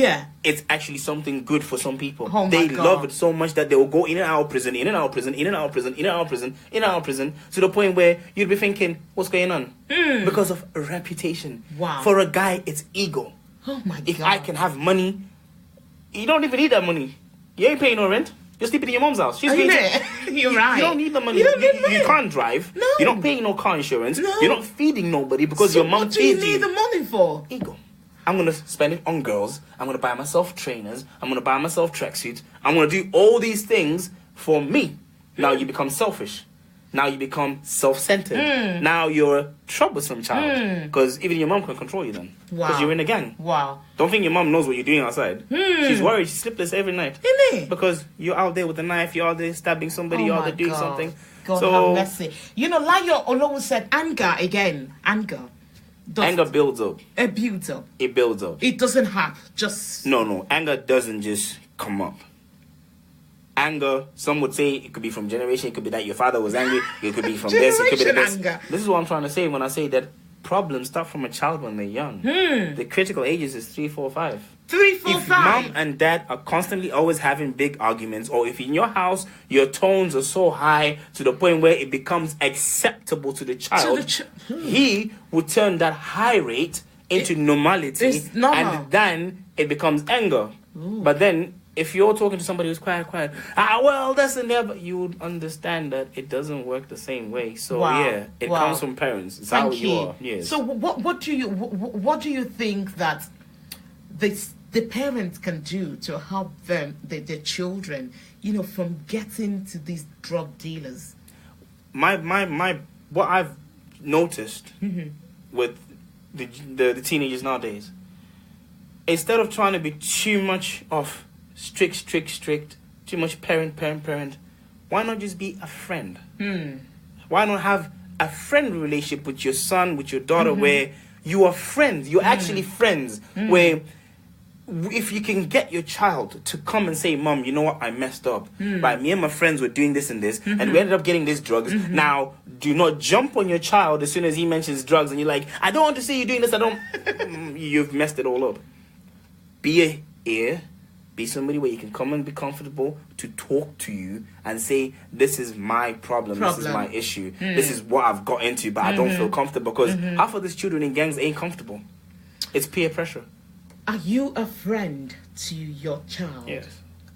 it's actually something good for some people. Oh they love it so much that they will go in and out of prison, in and out of prison, in and out of prison, in and out of prison, in and out of prison, to the point where you'd be thinking, what's going on? Because of a reputation. Wow. For a guy, it's ego. Oh my God. If I can have money, you don't even need that money. You ain't paying no rent. You're sleeping in your mom's house. You're right. You don't need the money. You don't need money. You can't drive. No. You're not paying no car insurance. No. You're not feeding nobody because your mom feeds you. What do you need the money for? Ego. I'm going to spend it on girls. I'm going to buy myself trainers. I'm going to buy myself tracksuits. I'm going to do all these things for me. Now you become selfish. Now you become self-centered. Now you're a troublesome child. Because even your mom can control you then. Because you're in a gang. Wow. Don't think your mom knows what you're doing outside. She's worried. She's sleepless every night. Isn't it? Because you're out there with a knife. You're out there stabbing somebody. You're out there doing something. God have mercy. You know, Layo Olowo said anger again. Anger builds up. It builds up. It builds up. It doesn't have just... No. Anger doesn't just come up. Anger, some would say it could be from generation. It could be that your father was angry. It could be from this. It could be this. Anger. This is what I'm trying to say when I say that problems start from a child when they're young. The critical ages is 3, 4, 5. 3, 4, if 5. Mom and dad are constantly always having big arguments, or if in your house your tones are so high to the point where it becomes acceptable to the child, he would turn that high rate into normality. It's normal. And then it becomes anger. But then if you're talking to somebody who's quiet, well, that's never, you would understand that it doesn't work the same way. So it comes from parents. It's how you are. Yes. So what do you think that the parents can do to help them, their children, you know, from getting to these drug dealers? What I've noticed with the teenagers nowadays, instead of trying to be too much of strict, too much parent, why not just be a friend? Why not have a friendly relationship with your son, with your daughter, where you are friends, you're actually friends, where if you can get your child to come and say, Mom, you know what, I messed up. Right, me and my friends were doing this and this, and we ended up getting these drugs. Now, do not jump on your child as soon as he mentions drugs, and you're like, I don't want to see you doing this, I don't... You've messed it all up. Be a ear, be somebody where you can come and be comfortable to talk to you and say, this is my problem. This is my issue, this is what I've got into, but I don't feel comfortable, because half of these children in gangs ain't comfortable. It's peer pressure. Are you a friend to your child? Yes.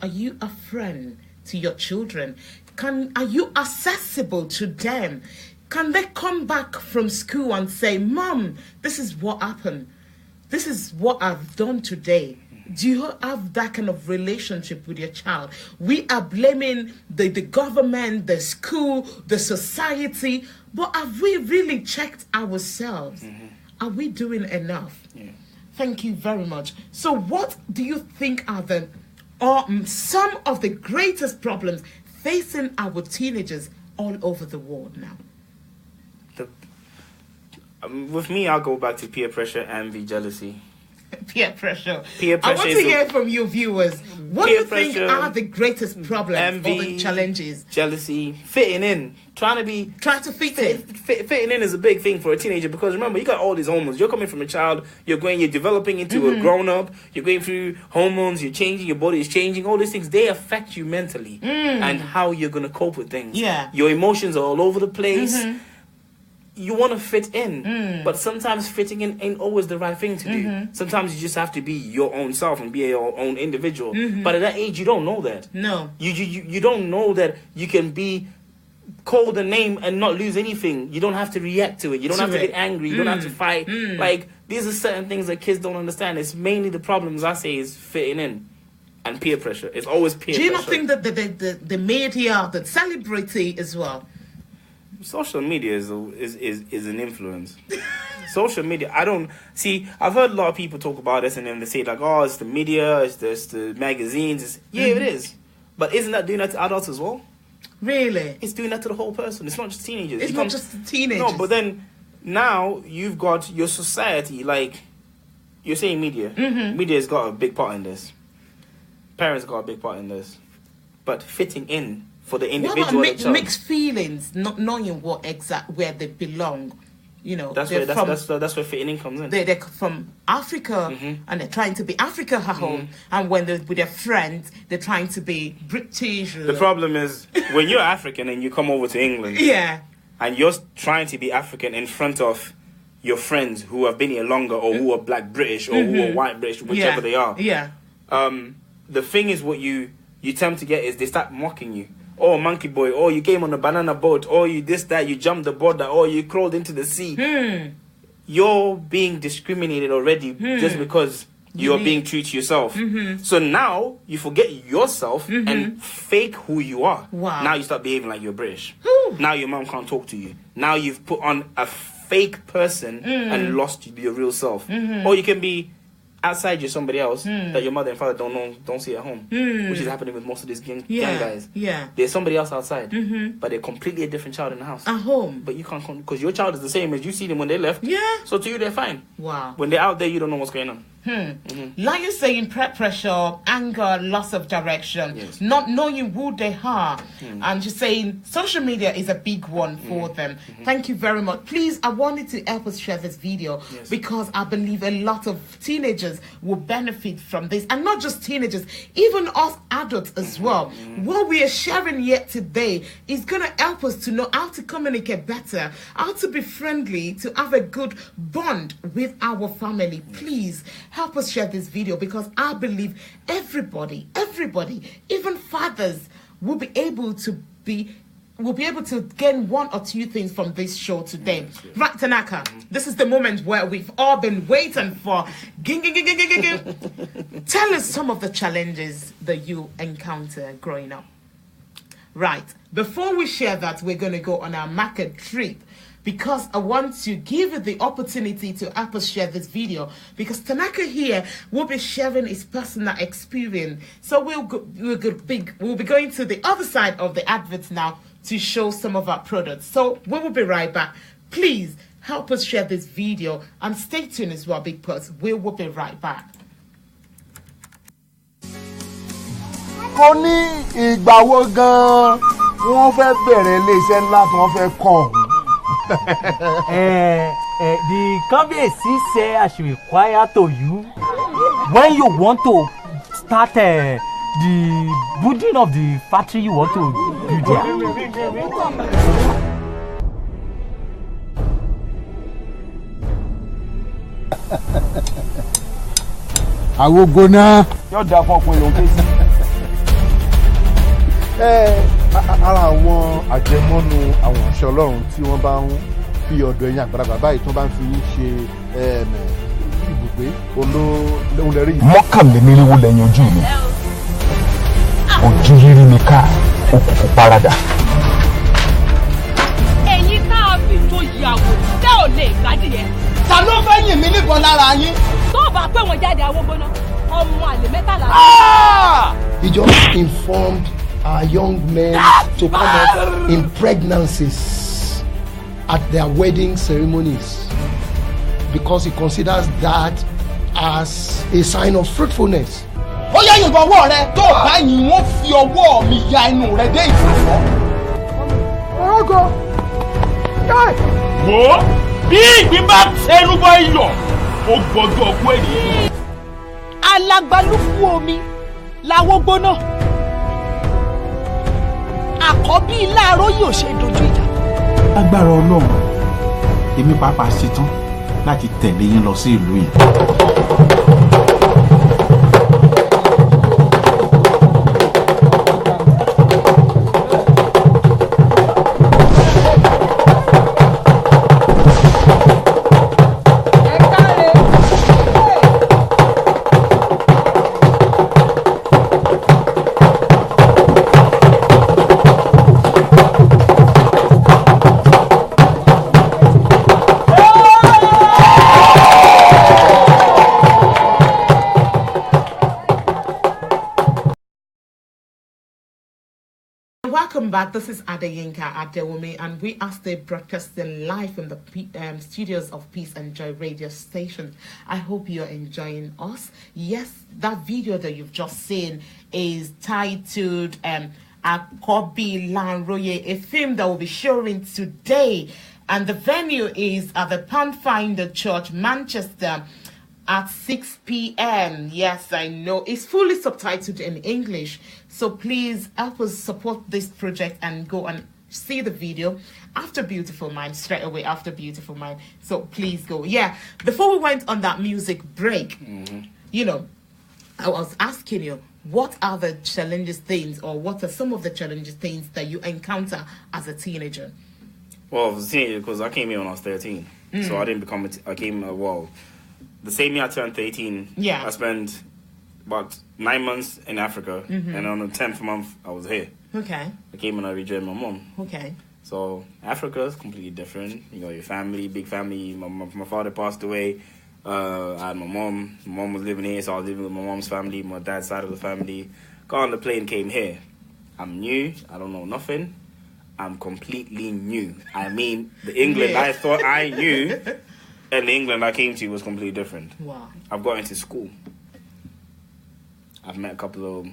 Are you a friend to your children? Are you accessible to them? Can they come back from school and say, Mom, this is what happened. This is what I've done today. Do you have that kind of relationship with your child? We are blaming the government, the school, the society, but have we really checked ourselves? Are we doing enough? Yeah. Thank you very much. So what do you think are some of the greatest problems facing our teenagers all over the world now? With me, I'll go back to peer pressure, envy, jealousy. Peer pressure. Peer pressure. I want to hear from you viewers. What do you think are the greatest problems envy, or the challenges? Jealousy, fitting in, trying to fit in. Fitting in is a big thing for a teenager, because remember, you got all these hormones. You're coming from a child, you're developing into a grown up. You're going through hormones. You're changing. Your body is changing. All these things, they affect you mentally and how you're gonna cope with things. Yeah. Your emotions are all over the place. You want to fit in, but sometimes fitting in ain't always the right thing to do. Sometimes you just have to be your own self and be your own individual. But at that age, you don't know that. No. You don't know that you can be called a name and not lose anything. You don't have to react to it. You don't have to get angry. You don't have to fight. Like, these are certain things that kids don't understand. It's mainly the problems, I say, is fitting in and peer pressure. It's always peer pressure. Do you not think that the media, the celebrity as well? Social media is an influence. Social media, I've heard a lot of people talk about this, and then they say like, oh, it's the media, it's the magazines. It is. But isn't that doing that to adults as well? Really? It's doing that to the whole person. It's not just teenagers. It's not just the teenagers. No, but then now you've got your society, like you're saying media. Media's got a big part in this. Parents got a big part in this. But fitting in for the individual. What about mixed feelings, not knowing where they belong? You know, that's where fitting in comes in. They're from Africa, and they're trying to be Africa at home, and when they're with their friends, they're trying to be British. The problem is when you're African and you come over to England, and you're trying to be African in front of your friends who have been here longer, or who are Black British, or who are white British, whichever they are. Yeah. The thing is, what you tend to get is they start mocking you. Oh, monkey boy. Oh, you came on a banana boat. Oh, you this, that. You jumped the border. Oh, you crawled into the sea. You're being discriminated already just because you're being true to yourself. So now you forget yourself and fake who you are. Wow. Now you start behaving like you're British. Now your mom can't talk to you. Now you've put on a fake person and lost your real self. Or you can be outside, you're somebody else that your mother and father don't see at home, which is happening with most of these gang guys. Yeah, there's somebody else outside, but they're completely a different child in the house. At home, but you can't, because your child is the same as you see them when they left. Yeah, so to you they're fine. Wow. When they're out there, you don't know what's going on. Like you're saying, pressure, anger, loss of direction, not knowing who they are, and you're saying social media is a big one for them. Thank you very much. Please, I wanted to help us share this video because I believe a lot of teenagers will benefit from this, and not just teenagers, even us adults as well. What we are sharing here today is going to help us to know how to communicate better, how to be friendly, to have a good bond with our family. Please help us share this video, because I believe everybody, even fathers, will be able to be will be able to gain one or two things from this show today. Right, Tanaka, this is the moment where we've all been waiting for. Tell us some of the challenges that you encounter growing up. Right, before we share that, we're going to go on our market trip, because I want to give you the opportunity to help us share this video, because Tanaka here will be sharing his personal experience. So we'll be going to the other side of the adverts now to show some of our products. So we will be right back. Please help us share this video and stay tuned as well, because we will be right back. Kò ní ìgbà wo gan wọ́n fẹ́ bẹ̀rẹ̀ iléeṣẹ́ ńlá tí wọ́n fẹ́ kọ́ ọ̀hún. The Kabiyesi say I should inquire to you when you want to start the building of the factory you want to build there. Àwògò náà yóò dá fún ọkùnrin lòún ké sí. Ara àwọn àjẹmọ́nu àwọn ìṣẹ́ Ọlọ́run tí wọ́n bá ń fi ọ̀dọ̀ ẹ̀yìn àgbàlagbà báyìí tí wọ́n bá ń fi ṣe ibùgbé olóòlẹ́rí. Mọ́kànlénírinwó lẹ́yìn ojú mi ojú rírí mi ká òkùnkùn paradà. Ẹ̀yin tá a fi tó ìyàwó tẹ́ ò lè gbádìí yẹn. Ta ló fẹ́ yìn mí níbọn lára yín? Tó o bá pé wọn jáde àwọn gbóná ọmọ àlè mẹ́tàlá. He just informed our young men to come up in pregnancies at their wedding ceremonies because he considers that as a sign of fruitfulness. Ó yá yìnbọn ọwọ́ rẹ tó bá yìn wọ́n fi ọwọ́ mi ya inú rẹ dé ìfàsọ́. Ọgọ. Wo bí ìgbín bá tẹnu bọ iyọ̀ ó gbọ́dọ̀ ọkọ ènìyàn. Alágbálúgbú omi làwọn gbóná. Àkọ́bí láàárọ̀ yóò ṣe dojú ìjà. Agbára Ọlọ́run, èmi pàápàá ṣetán láti tẹ̀lé yín lọ sí ìlú yìí. Welcome back. This is Adeyinka Adewumi, and we are still broadcasting live from the studios of Peace and Joy radio station. I hope you're enjoying us. Yes, that video that you've just seen is titled Akobi Lanroye, a film that will be showing today, and the venue is at the Pathfinder Church, Manchester, at 6 p.m. Yes, I know. It's fully subtitled in English. So please help us support this project and go and see the video after Beautiful Mind, straight away after Beautiful Mind. So please go. Yeah, before we went on that music break, you know, I was asking you, what are the challenges things, or what are some of the challenges things that you encounter as a teenager? Well, as a teenager, because I came here when I was 13. So I didn't become the same year I turned 18, I spent about 9 months in Africa, and on the 10th month, I was here. Okay. I came and I rejoined my mom. Okay. So Africa is completely different. You know, your family, big family. My father passed away. I had my mom. My mom was living here, so I was living with my mom's family, my dad's side of the family. Got on the plane, came here. I'm new. I don't know nothing. I'm completely new. I mean, the England I thought I knew, and the England I came to was completely different. Wow. I've got into school. I've met a couple of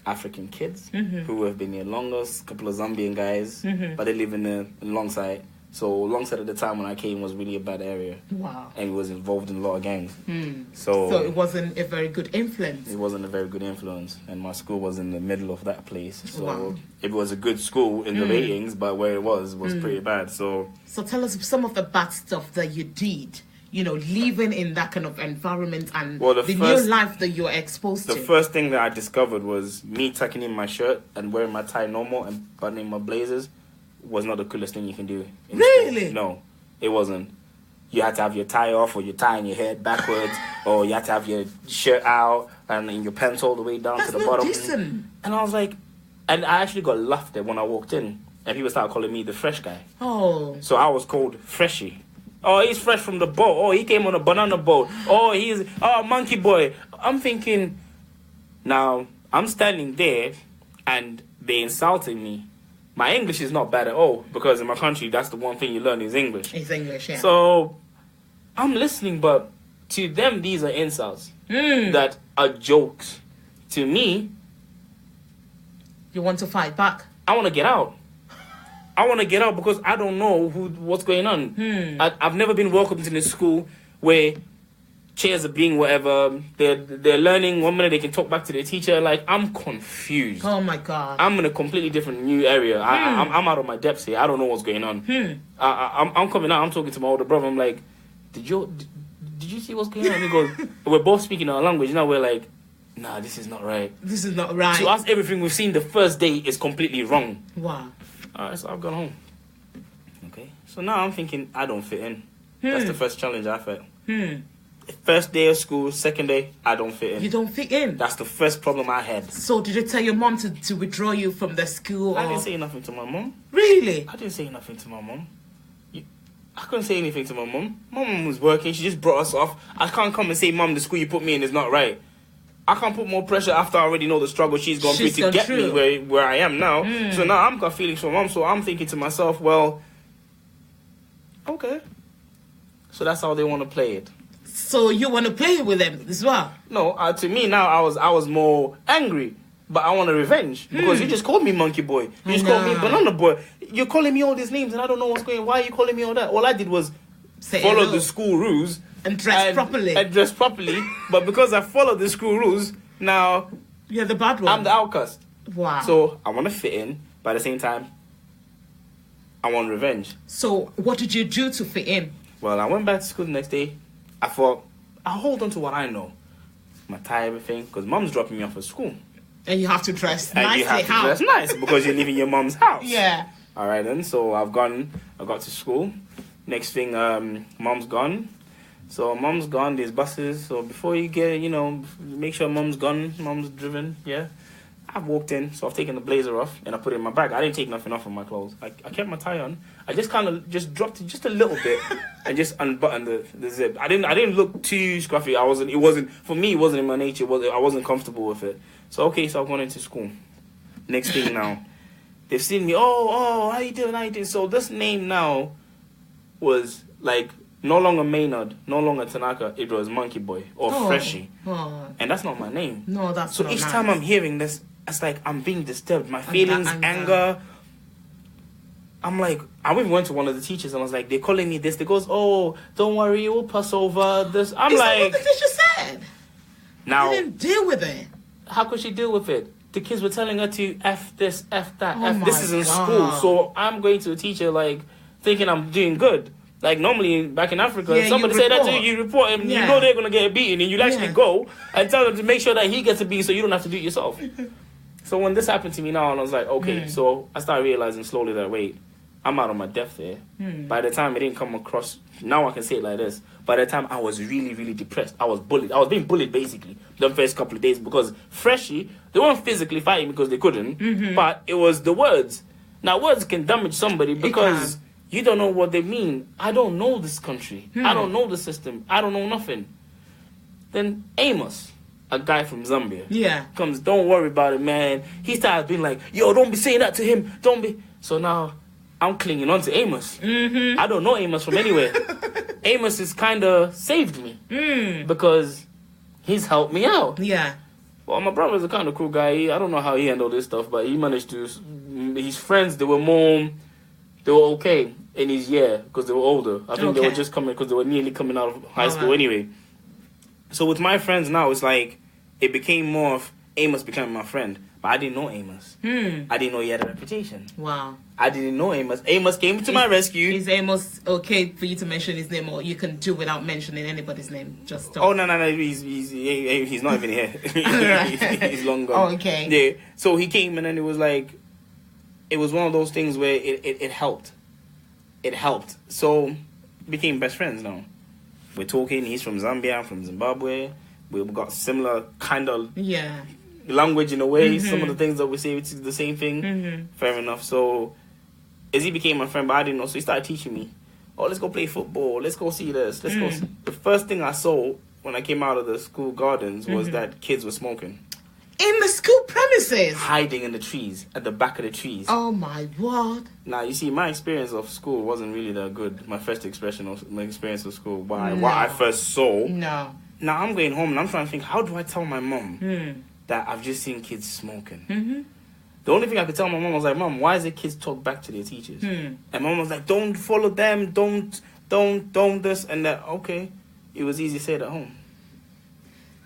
African kids who have been here longest, a couple of Zambian guys, but they live in Longside. So Longside at the time when I came was really a bad area. Wow. And he was involved in a lot of gangs. So it wasn't a very good influence. It wasn't a very good influence. And my school was in the middle of that place. So it was a good school in the ratings, but where it was pretty bad. So tell us some of the bad stuff that you did, you know, living in that kind of environment and the new life that you're exposed to. The first thing that I discovered was me tucking in my shirt and wearing my tie normal and buttoning my blazers was not the coolest thing you can do. Really? No, it wasn't. You had to have your tie off, or your tie in your head backwards, or you had to have your shirt out and your pants all the way down to the bottom. Decent. And I was like, and I actually got laughed at when I walked in, and people started calling me the fresh guy. Oh. So I was called Freshie. Oh, he's fresh from the boat. Oh, he came on a banana boat. Oh, monkey boy. I'm thinking, now I'm standing there, and they insulting me. My English is not bad at all, because in my country, that's the one thing you learn is English. It's English, yeah. So I'm listening, but to them, these are insults that are jokes. To me, you want to fight back. I want to get out. I want to get out because I don't know what's going on. I've never been welcomed in a school where chairs are being whatever. They're learning. 1 minute they can talk back to their teacher. Like, I'm confused. Oh my God. I'm in a completely different new area. I'm out of my depths here. I don't know what's going on. I'm coming out. I'm talking to my older brother. I'm like, did you see what's going on? He goes, we're both speaking our language. Now we're like, nah, this is not right. This is not right. To us, everything we've seen the first day is completely wrong. Wow. Alright, so I've gone home. Okay. So now I'm thinking I don't fit in. That's the first challenge I felt. First day of school, second day, I don't fit in. You don't fit in? That's the first problem I had. So did you tell your mom to withdraw you from the school? I didn't say nothing to my mom. Really? I didn't say nothing to my mom. I couldn't say anything to my mom. My mom was working. She just brought us off. I can't come and say, Mom, the school you put me in is not right. I can't put more pressure after I already know the struggle she's gone through to get me where I am now. So now I've got feelings for mom. So I'm thinking to myself, well, okay. So that's how they want to play it. So you want to play with them as well? No, to me now I was more angry, but I want a revenge because you just called me monkey boy. You just called me banana boy. You're calling me all these names and I don't know what's going on. Why are you calling me all that? All I did was follow the school rules. And dress properly. And dress properly. But because I followed the school rules, now you're the bad one. I'm the outcast. Wow. So I want to fit in, but at the same time, I want revenge. So what did you do to fit in? Well, I went back to school the next day. I thought, I'll hold on to what I know. My tie, everything, because mom's dropping me off at school. And you have to dress nicely. And you have to dress nice because you're leaving your mom's house. Yeah. All right, then. So I got to school. Next thing, mom's gone. So mom's gone, there's buses. So before you get, make sure mom's gone, mom's driven, yeah. I've walked in, so I've taken the blazer off and I put it in my bag. I didn't take nothing off of my clothes. I kept my tie on. I just kind of just dropped it just a little bit and just unbuttoned the zip. I didn't look too scruffy. For me, it wasn't in my nature. I wasn't comfortable with it. So I've gone into school. Next thing now, they've seen me, how you doing? So this name now was like, no longer Maynard, no longer Tanaka, it was Monkey Boy or Freshie. Oh. And that's not my name. No, that's so not each nice. time I'm hearing this, it's like I'm being disturbed. My feelings, anger. I'm like, I even went to one of the teachers and I was like, they're calling me this. They goes, oh, don't worry, we'll pass over this. I'm Is like, that what the teacher said? now, You didn't deal with it. How could she deal with it? The kids were telling her to F this, F that, Oh F this is in my school. God. So I'm going to a teacher like thinking I'm doing good. Like normally back in Africa, if somebody say that to you, you report him, you know they're going to get a beating and you actually go and tell them to make sure that he gets a beating so you don't have to do it yourself. So when this happened to me now, and I was like, okay, so I started realizing slowly that, wait, I'm out of my depth here. By the time it didn't come across, now I can say it like this. By the time I was really, really depressed, I was bullied. I was being bullied basically the first couple of days because Freshie, they weren't physically fighting because they couldn't, but it was the words. Now words can damage somebody because you don't know what they mean. I don't know this country. I don't know the system. I don't know nothing. Then Amos, a guy from Zambia, comes, don't worry about it, man. He starts being like, yo, don't be saying that to him. Don't be. So now I'm clinging on to Amos. I don't know Amos from anywhere. Amos has kind of saved me because he's helped me out. Yeah. Well, my brother's a kind of cool guy. I don't know how he handled this stuff, but he managed to. His friends, they were okay in his year because they were older. I think they were just coming because they were nearly coming out of high school anyway. So with my friends now, it's like it became more of Amos becoming my friend. But I didn't know Amos. I didn't know he had a reputation. Wow. I didn't know Amos. Amos came to my rescue. Is Amos okay for you to mention his name, or you can do without mentioning anybody's name? Just stop. Oh, no. He's not even here. He's long gone. Oh, okay. Yeah. So he came and then it was like, it was one of those things where it helped. It helped. So, became best friends now. We're talking, he's from Zambia, I'm from Zimbabwe. We've got similar kind of language in a way. Some of the things that we say, it's the same thing. Fair enough. So, as he became my friend, but I didn't know, so he started teaching me. Oh, let's go play football. Let's go see this. Let's go. The first thing I saw when I came out of the school gardens was that kids were smoking. In the school premises? Hiding in the trees, at the back of the trees. Oh my word. Now, you see, my experience of school wasn't really that good. My first experience of school, what I first saw. No. Now, I'm going home and I'm trying to think, how do I tell my mom that I've just seen kids smoking? The only thing I could tell my mom was like, Mom, why is it kids talk back to their teachers? And mom was like, don't follow them, don't this and that. Okay. It was easy to say it at home.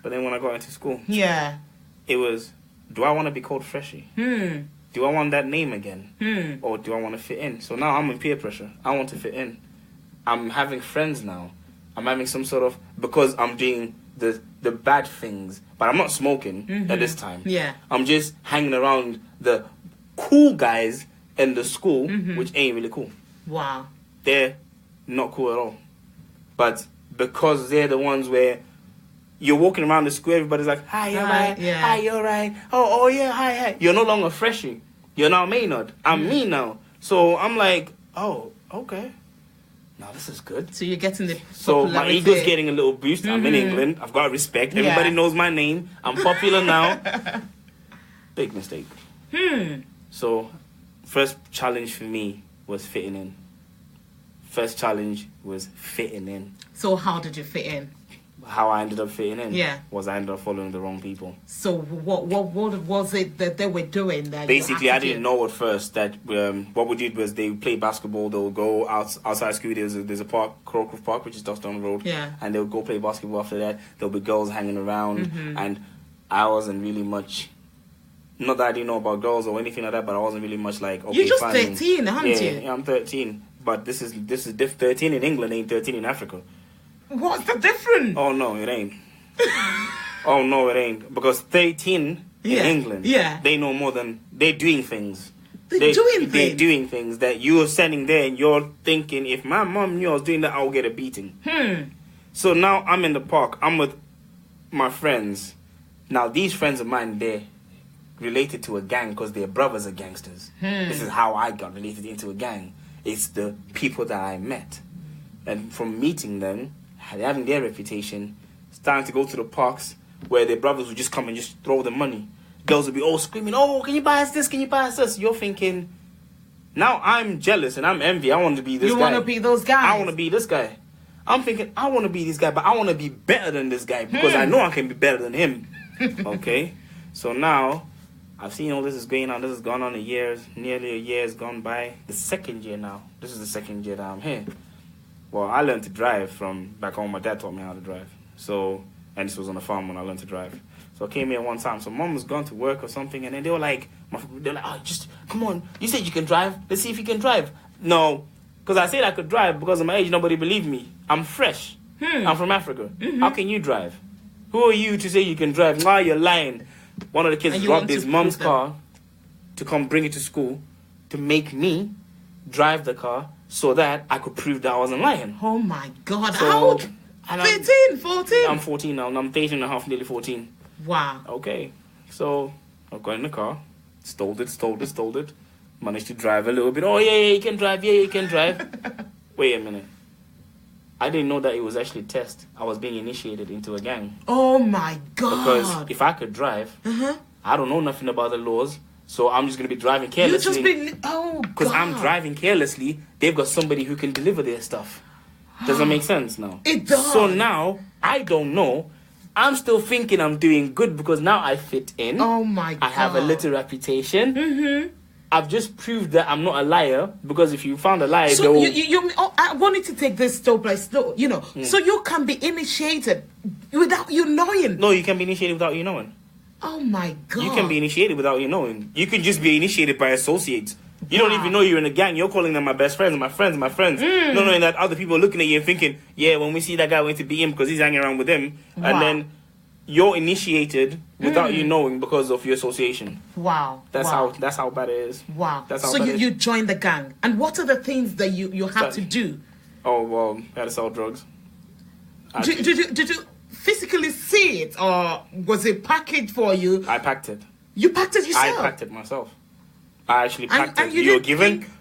But then when I got into school, it was, do I want to be called Freshie? Do I want that name again? Or do I want to fit in? So now I'm in peer pressure. I want to fit in. I'm having friends now. I'm having some sort of, because I'm doing the bad things, but I'm not smoking at this time. I'm just hanging around the cool guys in the school, which ain't really cool. Wow. They're not cool at all. But because they're the ones where you're walking around the school, everybody's like, hi, you're right. Hi, you're right. Oh, yeah, hi. You're no longer Freshie. You're now Maynard. I'm me now. So I'm like, oh, okay. Now this is good. So you're getting the So my ego's getting a little boost. I'm in England. I've got respect. Everybody knows my name. I'm popular now. Big mistake. So first challenge for me was fitting in. First challenge was fitting in. So how did you fit in? How I ended up fitting in was I ended up following the wrong people. So what was it that they were doing? That basically, I didn't know at first that what we did was they would play basketball. They'll go outside school. There's a park, Crowcroft Park, which is just down the road. And they'll go play basketball after that. There'll be girls hanging around. And I wasn't really much... Not that I didn't know about girls or anything like that, but I wasn't really much like... Okay, you're just 13, aren't you? Yeah, I'm 13. But this is 13 in England, ain't 13 in Africa. What's the difference? Oh, no, it ain't. Oh, no, it ain't. Because 13 in England, they know more than... They're doing things. They're doing things that you're standing there and you're thinking, if my mom knew I was doing that, I would get a beating. So now I'm in the park. I'm with my friends. Now, these friends of mine, they're related to a gang because their brothers are gangsters. This is how I got related into a gang. It's the people that I met. And from meeting them, having their reputation, starting to go to the parks where their brothers would just come and just throw the money. Girls would be all screaming, oh, can you buy us this? Can you buy us this? You're thinking, now I'm jealous and I'm envy. I want to be this guy. You want to be those guys? I want to be this guy. I'm thinking, I want to be this guy, but I want to be better than this guy because I know I can be better than him. Okay? So now, I've seen all this is going on. This has gone on nearly a year has gone by. The second year now. This is the second year that I'm here. Well, I learned to drive from back home. My dad taught me how to drive. So, and this was on a farm when I learned to drive. So I came here one time. So mom was gone to work or something, and then they were like, oh, just come on. You said you can drive. Let's see if you can drive. No, because I said I could drive because of my age. Nobody believed me. I'm fresh. I'm from Africa. How can you drive? Who are you to say you can drive? Nah, you're lying. One of the kids robbed his mom's car to come bring it to school to make me drive the car so that I could prove that I wasn't lying. Oh my God. How old? 13, 14? I'm 14 now, and I'm 13 and a half, nearly 14. Wow. Okay. So I got in the car, stole it, managed to drive a little bit. Oh, yeah, you can drive. Yeah, you can drive. Wait a minute. I didn't know that it was actually a test. I was being initiated into a gang. Oh my God. Because if I could drive, I don't know nothing about the laws, so I'm just going to be driving carelessly. Because I'm driving carelessly, they've got somebody who can deliver their stuff. Does that make sense now? It does. So now, I don't know. I'm still thinking I'm doing good because now I fit in. Oh my God. I have a little reputation. I've just proved that I'm not a liar because if you found a liar, so I wanted to take this step by step, so you can be initiated without you knowing. No, you can be initiated without you knowing. Oh my God. You can be initiated without you knowing. You can just be initiated by associates. You don't even know you're in a gang. You're calling them my best friends, my friends. Not knowing that other people are looking at you and thinking, yeah, when we see that guy, we need to beat him because he's hanging around with him. And then you're initiated without you knowing because of your association. Wow. That's how bad it is. Wow. That's how so bad you joined the gang. And what are the things that you had to do? Oh, well, I had to sell drugs. Did you physically see it, or was it packaged for you? I packed it. You packed it yourself? I packed it myself. I actually packed and it.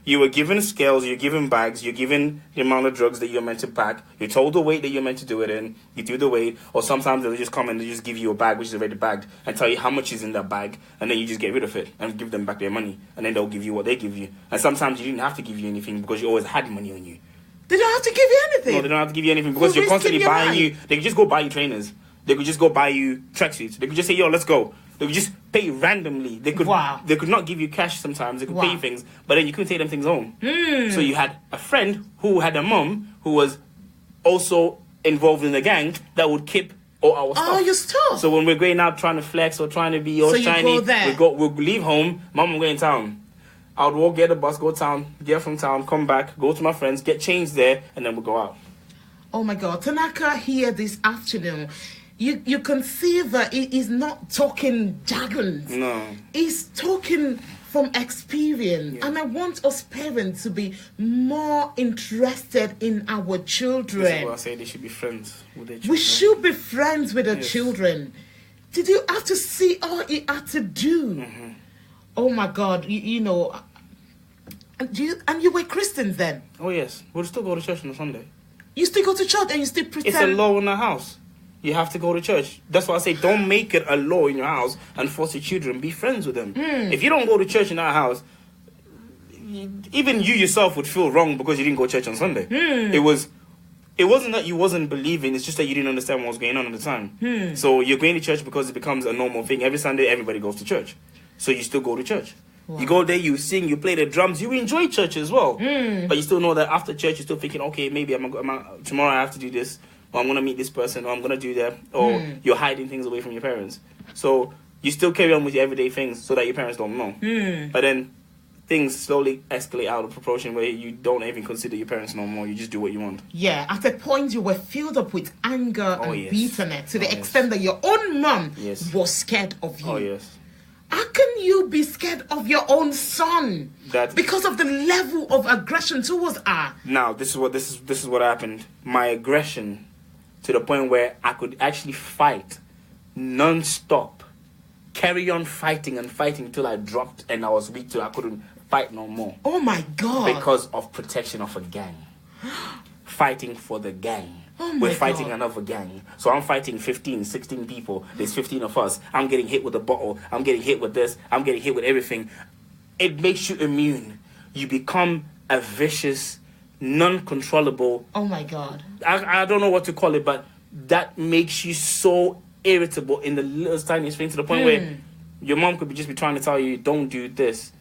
You were given scales, you're given bags, you're given the amount of drugs that you're meant to pack, you're told the weight that you're meant to do it in, you do the weight, or sometimes they'll just come and they just give you a bag which is already bagged and tell you how much is in that bag, and then you just get rid of it and give them back their money, and then they'll give you what they give you. And sometimes you didn't have to give you anything because you always had money on you. They don't have to give you anything? No, they don't have to give you anything because you're constantly buying you. They could just go buy you trainers. They could just go buy you tracksuits. They could just say, yo, let's go. They could just pay you randomly. They could They could not give you cash sometimes. They could pay you things, but then you couldn't take them things home. So you had a friend who had a mum who was also involved in the gang that would keep all our stuff. Oh, your stuff. So when we're going out trying to flex or trying to be all shiny, we'll leave home. Mum will go in town. I would walk, get the bus, go town, get from town, come back, go to my friends, get changed there, and then we'll go out. Oh my God, Tanaka here this afternoon. You can see that he is not talking jargon. No. He's talking from experience. Yeah. And I want us parents to be more interested in our children. This is what I say, they should be friends with their children. We should be friends with our children. Did you have to see all he had to do? Mm-hmm. Oh my God, you know. And you were Christians then? Oh yes, we'll still go to church on a Sunday. You still go to church and you still pretend? It's a law in the house. You have to go to church. That's why I say don't make it a law in your house and force your children. Be friends with them. If you don't go to church in our house, even you yourself would feel wrong because you didn't go to church on Sunday. It wasn't that you wasn't believing. It's just that you didn't understand what was going on at the time. So you're going to church because it becomes a normal thing. Every Sunday, everybody goes to church. So you still go to church. Wow. You go there, you sing, you play the drums, you enjoy church as well. But you still know that after church, you're still thinking, okay, maybe tomorrow I have to do this, or I'm going to meet this person, or I'm going to do that, or you're hiding things away from your parents. So you still carry on with your everyday things so that your parents don't know. But then things slowly escalate out of proportion where you don't even consider your parents no more. You just do what you want. Yeah, at a point you were filled up with anger and bitterness to the extent that your own mom was scared of you. Oh, yes. How can you be scared of your own son? Because of the level of aggression towards her. Now, this is what happened. My aggression to the point where I could actually fight non-stop. Carry on fighting and fighting until I dropped and I was weak till I couldn't fight no more. Oh my God. Because of protection of a gang. Fighting for the gang. We're fighting another gang. So I'm fighting 15, 16 people. There's 15 of us. I'm getting hit with a bottle. I'm getting hit with this. I'm getting hit with everything. It makes you immune. You become a vicious, non-controllable... Oh my God. I don't know what to call it, but that makes you so irritable in the littlest tiniest thing to the point where your mom could just be trying to tell you, don't do this.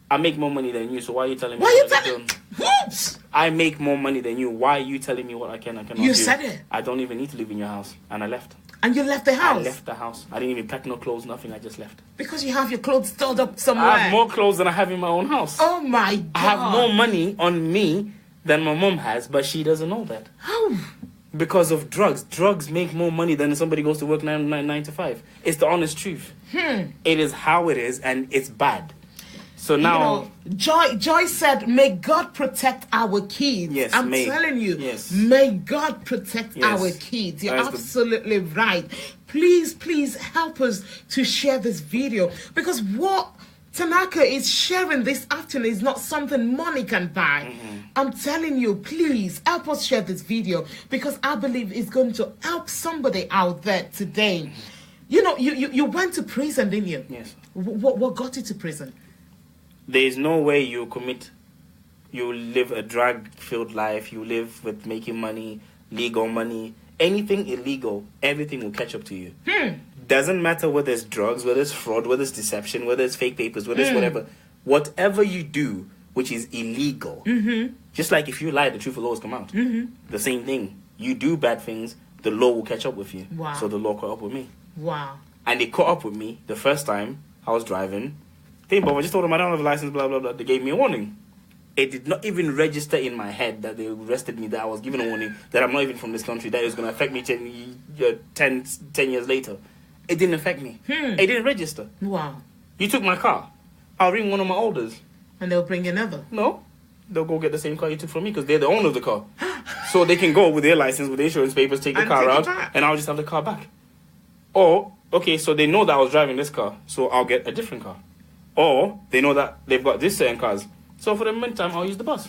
I make more money than you, so why are you telling me? Why are you telling me? What? I make more money than you. Why are you telling me what I can and cannot do? You said it. I don't even need to live in your house. And I left. And you left the house? I left the house. I didn't even pack no clothes, nothing. I just left. Because you have your clothes stored up somewhere. I have more clothes than I have in my own house. Oh my God. I have more money on me than my mom has, but she doesn't know that. How? Because of drugs. Drugs make more money than somebody goes to work 9 to 5. It's the honest truth. It is how it is, and it's bad. So now, Joy said, "May God protect our kids." Yes, I'm telling you, yes. May God protect our kids. You're absolutely right. Please help us to share this video, because what Tanaka is sharing this afternoon is not something money can buy. I'm telling you, please help us share this video, because I believe it's going to help somebody out there today. You know, you went to prison, didn't you? Yes. What got you to prison? There is no way you live a drug-filled life. You live with making money, legal money. Anything illegal, everything will catch up to you. Doesn't matter whether it's drugs, whether it's fraud, whether it's deception, whether it's fake papers, whether it's whatever. Whatever you do, which is illegal, just like if you lie, the truth will always come out. The same thing. You do bad things, the law will catch up with you. Wow. So the law caught up with me. Wow. And they caught up with me the first time I was driving. But I just told them I don't have a license, blah, blah, blah. They gave me a warning. It did not even register in my head that they arrested me, that I was given a warning, that I'm not even from this country, that it was going to affect me 10 years later. It didn't affect me. It didn't register. Wow. You took my car. I'll ring one of my elders. And they'll bring another? No. They'll go get the same car you took from me because they're the owner of the car. So they can go with their license, with their insurance papers, take the car out, and I'll just have the car back. Or, okay, so they know that I was driving this car, so I'll get a different car. Or they know that they've got this certain cars. So for the meantime, I'll use the bus.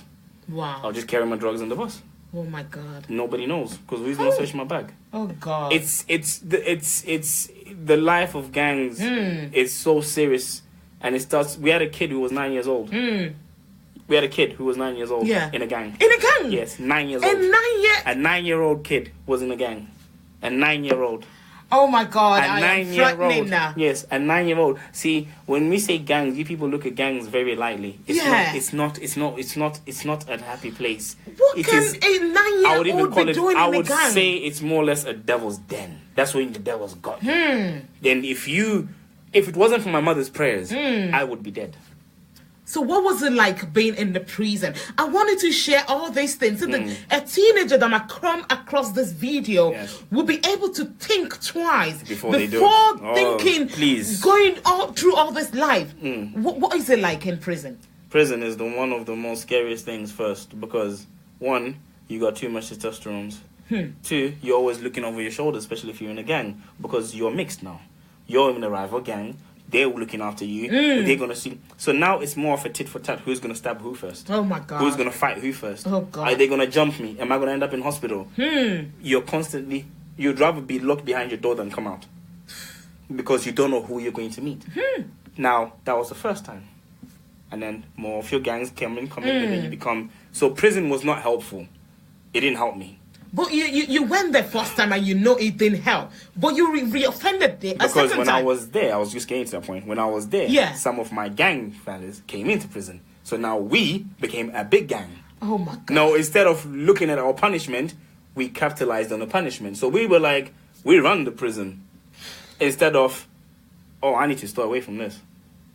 Wow. I'll just carry my drugs on the bus. Oh my God. Nobody knows because who's gonna search my bag? Oh God. It's the life of gangs is so serious, and it starts. We had a kid who was 9 years old. We had a kid who was 9 years old in a gang. In a gang? Yes, 9 years old. A 9-year-old kid was in a gang. A 9-year-old. Oh my God, I am threatening now. Yes, a 9-year-old. See, when we say gangs, you people look at gangs very lightly. It's not a happy place. What can a 9-year-old be doing in a gang? I would say it's more or less a devil's den. That's when the devil's got you. Then if it wasn't for my mother's prayers, I would be dead. So what was it like being in the prison? I wanted to share all these things so that a teenager that might come across this video will be able to think twice before thinking, going through all this life. What is it like in prison? Prison is one of the most scariest things first because, one, you got too much testosterone. Two, you're always looking over your shoulder, especially if you're in a gang, because you're mixed now. You're in a rival gang. They're looking after you. They're going to see. So now it's more of a tit for tat. Who's going to stab who first? Oh, my God. Who's going to fight who first? Oh, God. Are they going to jump me? Am I going to end up in hospital? You'd rather be locked behind your door than come out. Because you don't know who you're going to meet. Now, that was the first time. And then more of your gangs come in, and then you become... So prison was not helpful. It didn't help me. But you went there first time and you know it didn't help. But you reoffended there a second time. Because when I was there, I was just getting to that point. When I was there, some of my gang fellas came into prison. So now we became a big gang. Oh my God. Now, instead of looking at our punishment, we capitalized on the punishment. So we were like, we run the prison. Instead of, oh, I need to stay away from this.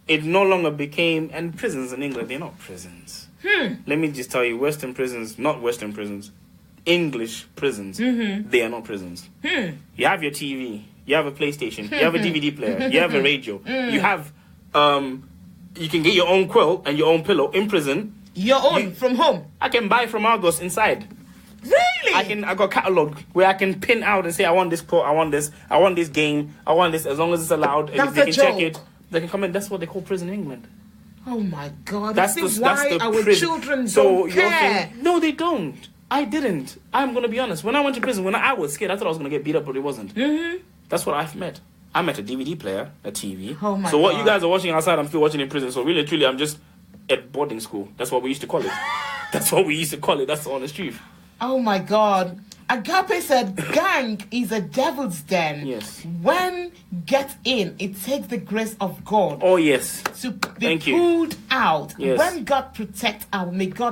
It no longer became, and prisons in England, they're not prisons. Let me just tell you, Western prisons, not Western prisons, English prisons, they are not prisons. You have your TV, you have a PlayStation, you have a DVD player, you have a radio, you have, you can get your own quilt and your own pillow in prison. Your own, from home? I can buy from Argos inside. Really? I got a catalogue where I can pin out and say, I want this quote, I want this game, I want this, as long as it's allowed, and if they can check it, they can come in. That's what they call prison in England. Oh my God, that's why our children don't care. No, they don't. I didn't. I'm going to be honest. When I went to prison, when I was scared, I thought I was going to get beat up, but it wasn't. That's what I've met. I met a DVD player, a TV. Oh my so what God. you guys are watching outside, I'm still watching in prison. So really, truly, I'm just at boarding school. That's what we used to call it. That's what we used to call it. That's the honest truth. Oh my God. Agape said, gang is a devil's den. Yes. When get in, it takes the grace of God. Oh, yes. To be pulled out. Yes. When may God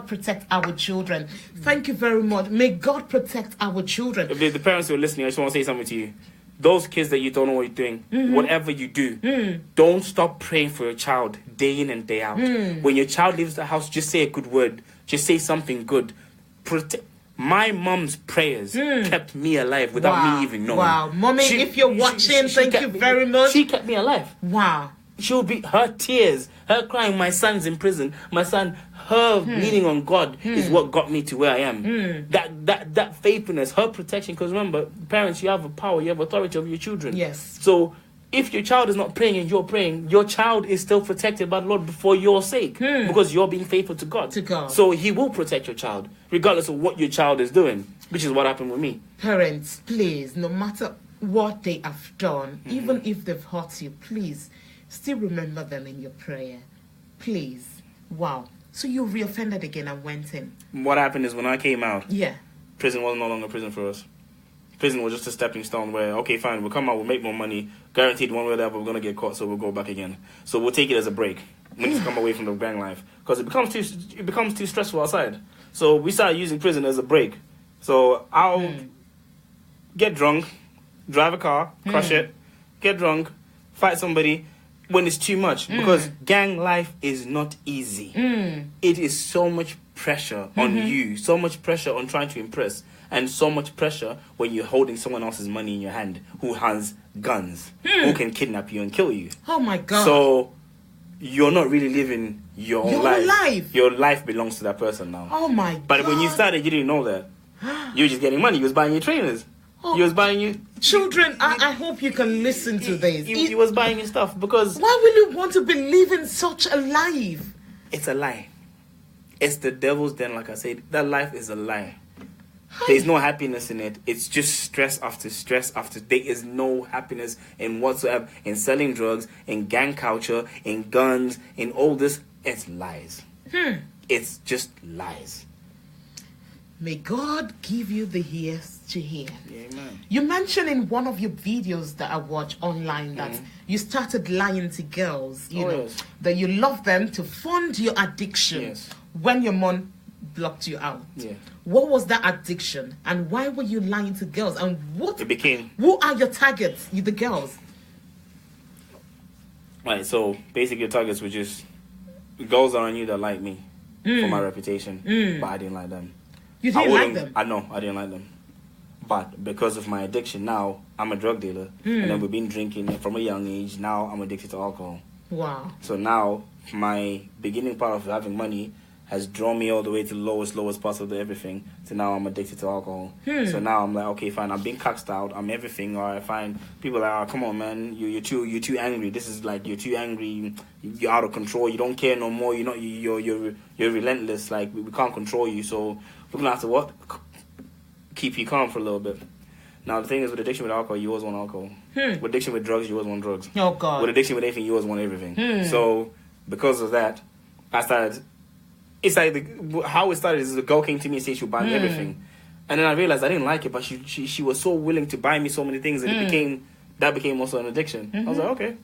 protect our children. Thank you very much. May God protect our children. If the parents who are listening, I just want to say something to you. Those kids that you don't know what you're doing, whatever you do, don't stop praying for your child day in and day out. When your child leaves the house, just say a good word. Just say something good. My mom's prayers kept me alive without me even knowing. Wow. Mommy, if you're watching, thank you very much. She kept me alive. Wow. She'll be, her tears, her crying, my son's in prison, my son, her leaning on God is what got me to where I am. That faithfulness, her protection, because remember, parents, you have a power, you have authority over your children. Yes. So if your child is not praying and you're praying, your child is still protected by the Lord for your sake. Because you're being faithful to God. So he will protect your child, regardless of what your child is doing, which is what happened with me. Parents, please, no matter what they have done, even if they've hurt you, please, still remember them in your prayer. Please. Wow. So you reoffended again and went in. What happened is when I came out, prison was no longer prison for us. Prison was just a stepping stone where, okay, fine, we'll come out, we'll make more money, guaranteed one way or the other, we're going to get caught, so we'll go back again. So we'll take it as a break. We need to come away from the gang life. Because it becomes too stressful outside. So we started using prison as a break. So I'll get drunk, drive a car, crush it, get drunk, fight somebody, when it's too much, because gang life is not easy. It is so much pressure on you, so much pressure on trying to impress, and so much pressure when you're holding someone else's money in your hand who has guns, who can kidnap you and kill you. Oh my God. So you're not really living your own life. Your life belongs to that person now. Oh my God. But when you started, you didn't know that. You were just getting money. You was buying your trainers. He was buying you... Children, I hope you can listen to this. He was buying you stuff because... Why will you want to believe in such a life? It's a lie. It's the devil's den, like I said. That life is a lie. There's no happiness in it. It's just stress after stress after. There is no happiness in whatsoever. In selling drugs, in gang culture, in guns, in all this. It's lies. It's just lies. May God give you the ears to hear. Amen. You mentioned in one of your videos that I watched online that you started lying to girls, you know, yes. that you love them to fund your addiction when your mom blocked you out. Yeah. What was that addiction and why were you lying to girls? And what it became? Who are your targets, the girls? Right, so basically your targets were just girls that I knew that liked me for my reputation, but I didn't like them. You didn't like them? I know, I didn't like them. But because of my addiction, now I'm a drug dealer. And then we've been drinking from a young age. Now I'm addicted to alcohol. Wow. So now my beginning part of having money has drawn me all the way to the lowest parts of everything. So now I'm addicted to alcohol. So now I'm like, okay, fine. I'm being cuxed out. I'm everything. Or I find people are like, oh, come on, man. You're too angry. This is like, you're too angry. You're out of control. You don't care no more. You're relentless. Like we can't control you. So we're gonna have to what? Keep you calm for a little bit. Now the thing is, with addiction with alcohol, you always want alcohol. With addiction with drugs, you always want drugs. Oh God. With addiction with anything, you always want everything. So because of that, I started. It's like how it started is the girl came to me and said she would buy me everything, and then I realized I didn't like it, but she was so willing to buy me so many things, and that became also an addiction. I was like, okay,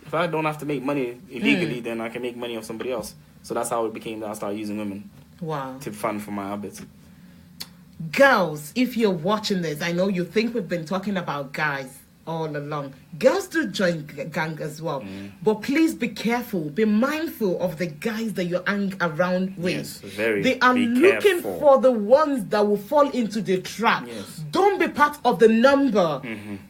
if I don't have to make money illegally, then I can make money off somebody else. So that's how it became that I started using women. Wow. To fund for my habits. Girls, if you're watching this, I know you think we've been talking about guys all along. Girls do join gang as well. But please be careful. Be mindful of the guys that you hang around with. Yes, very. They are looking for the ones that will fall into the trap. Yes. Don't be part of the number.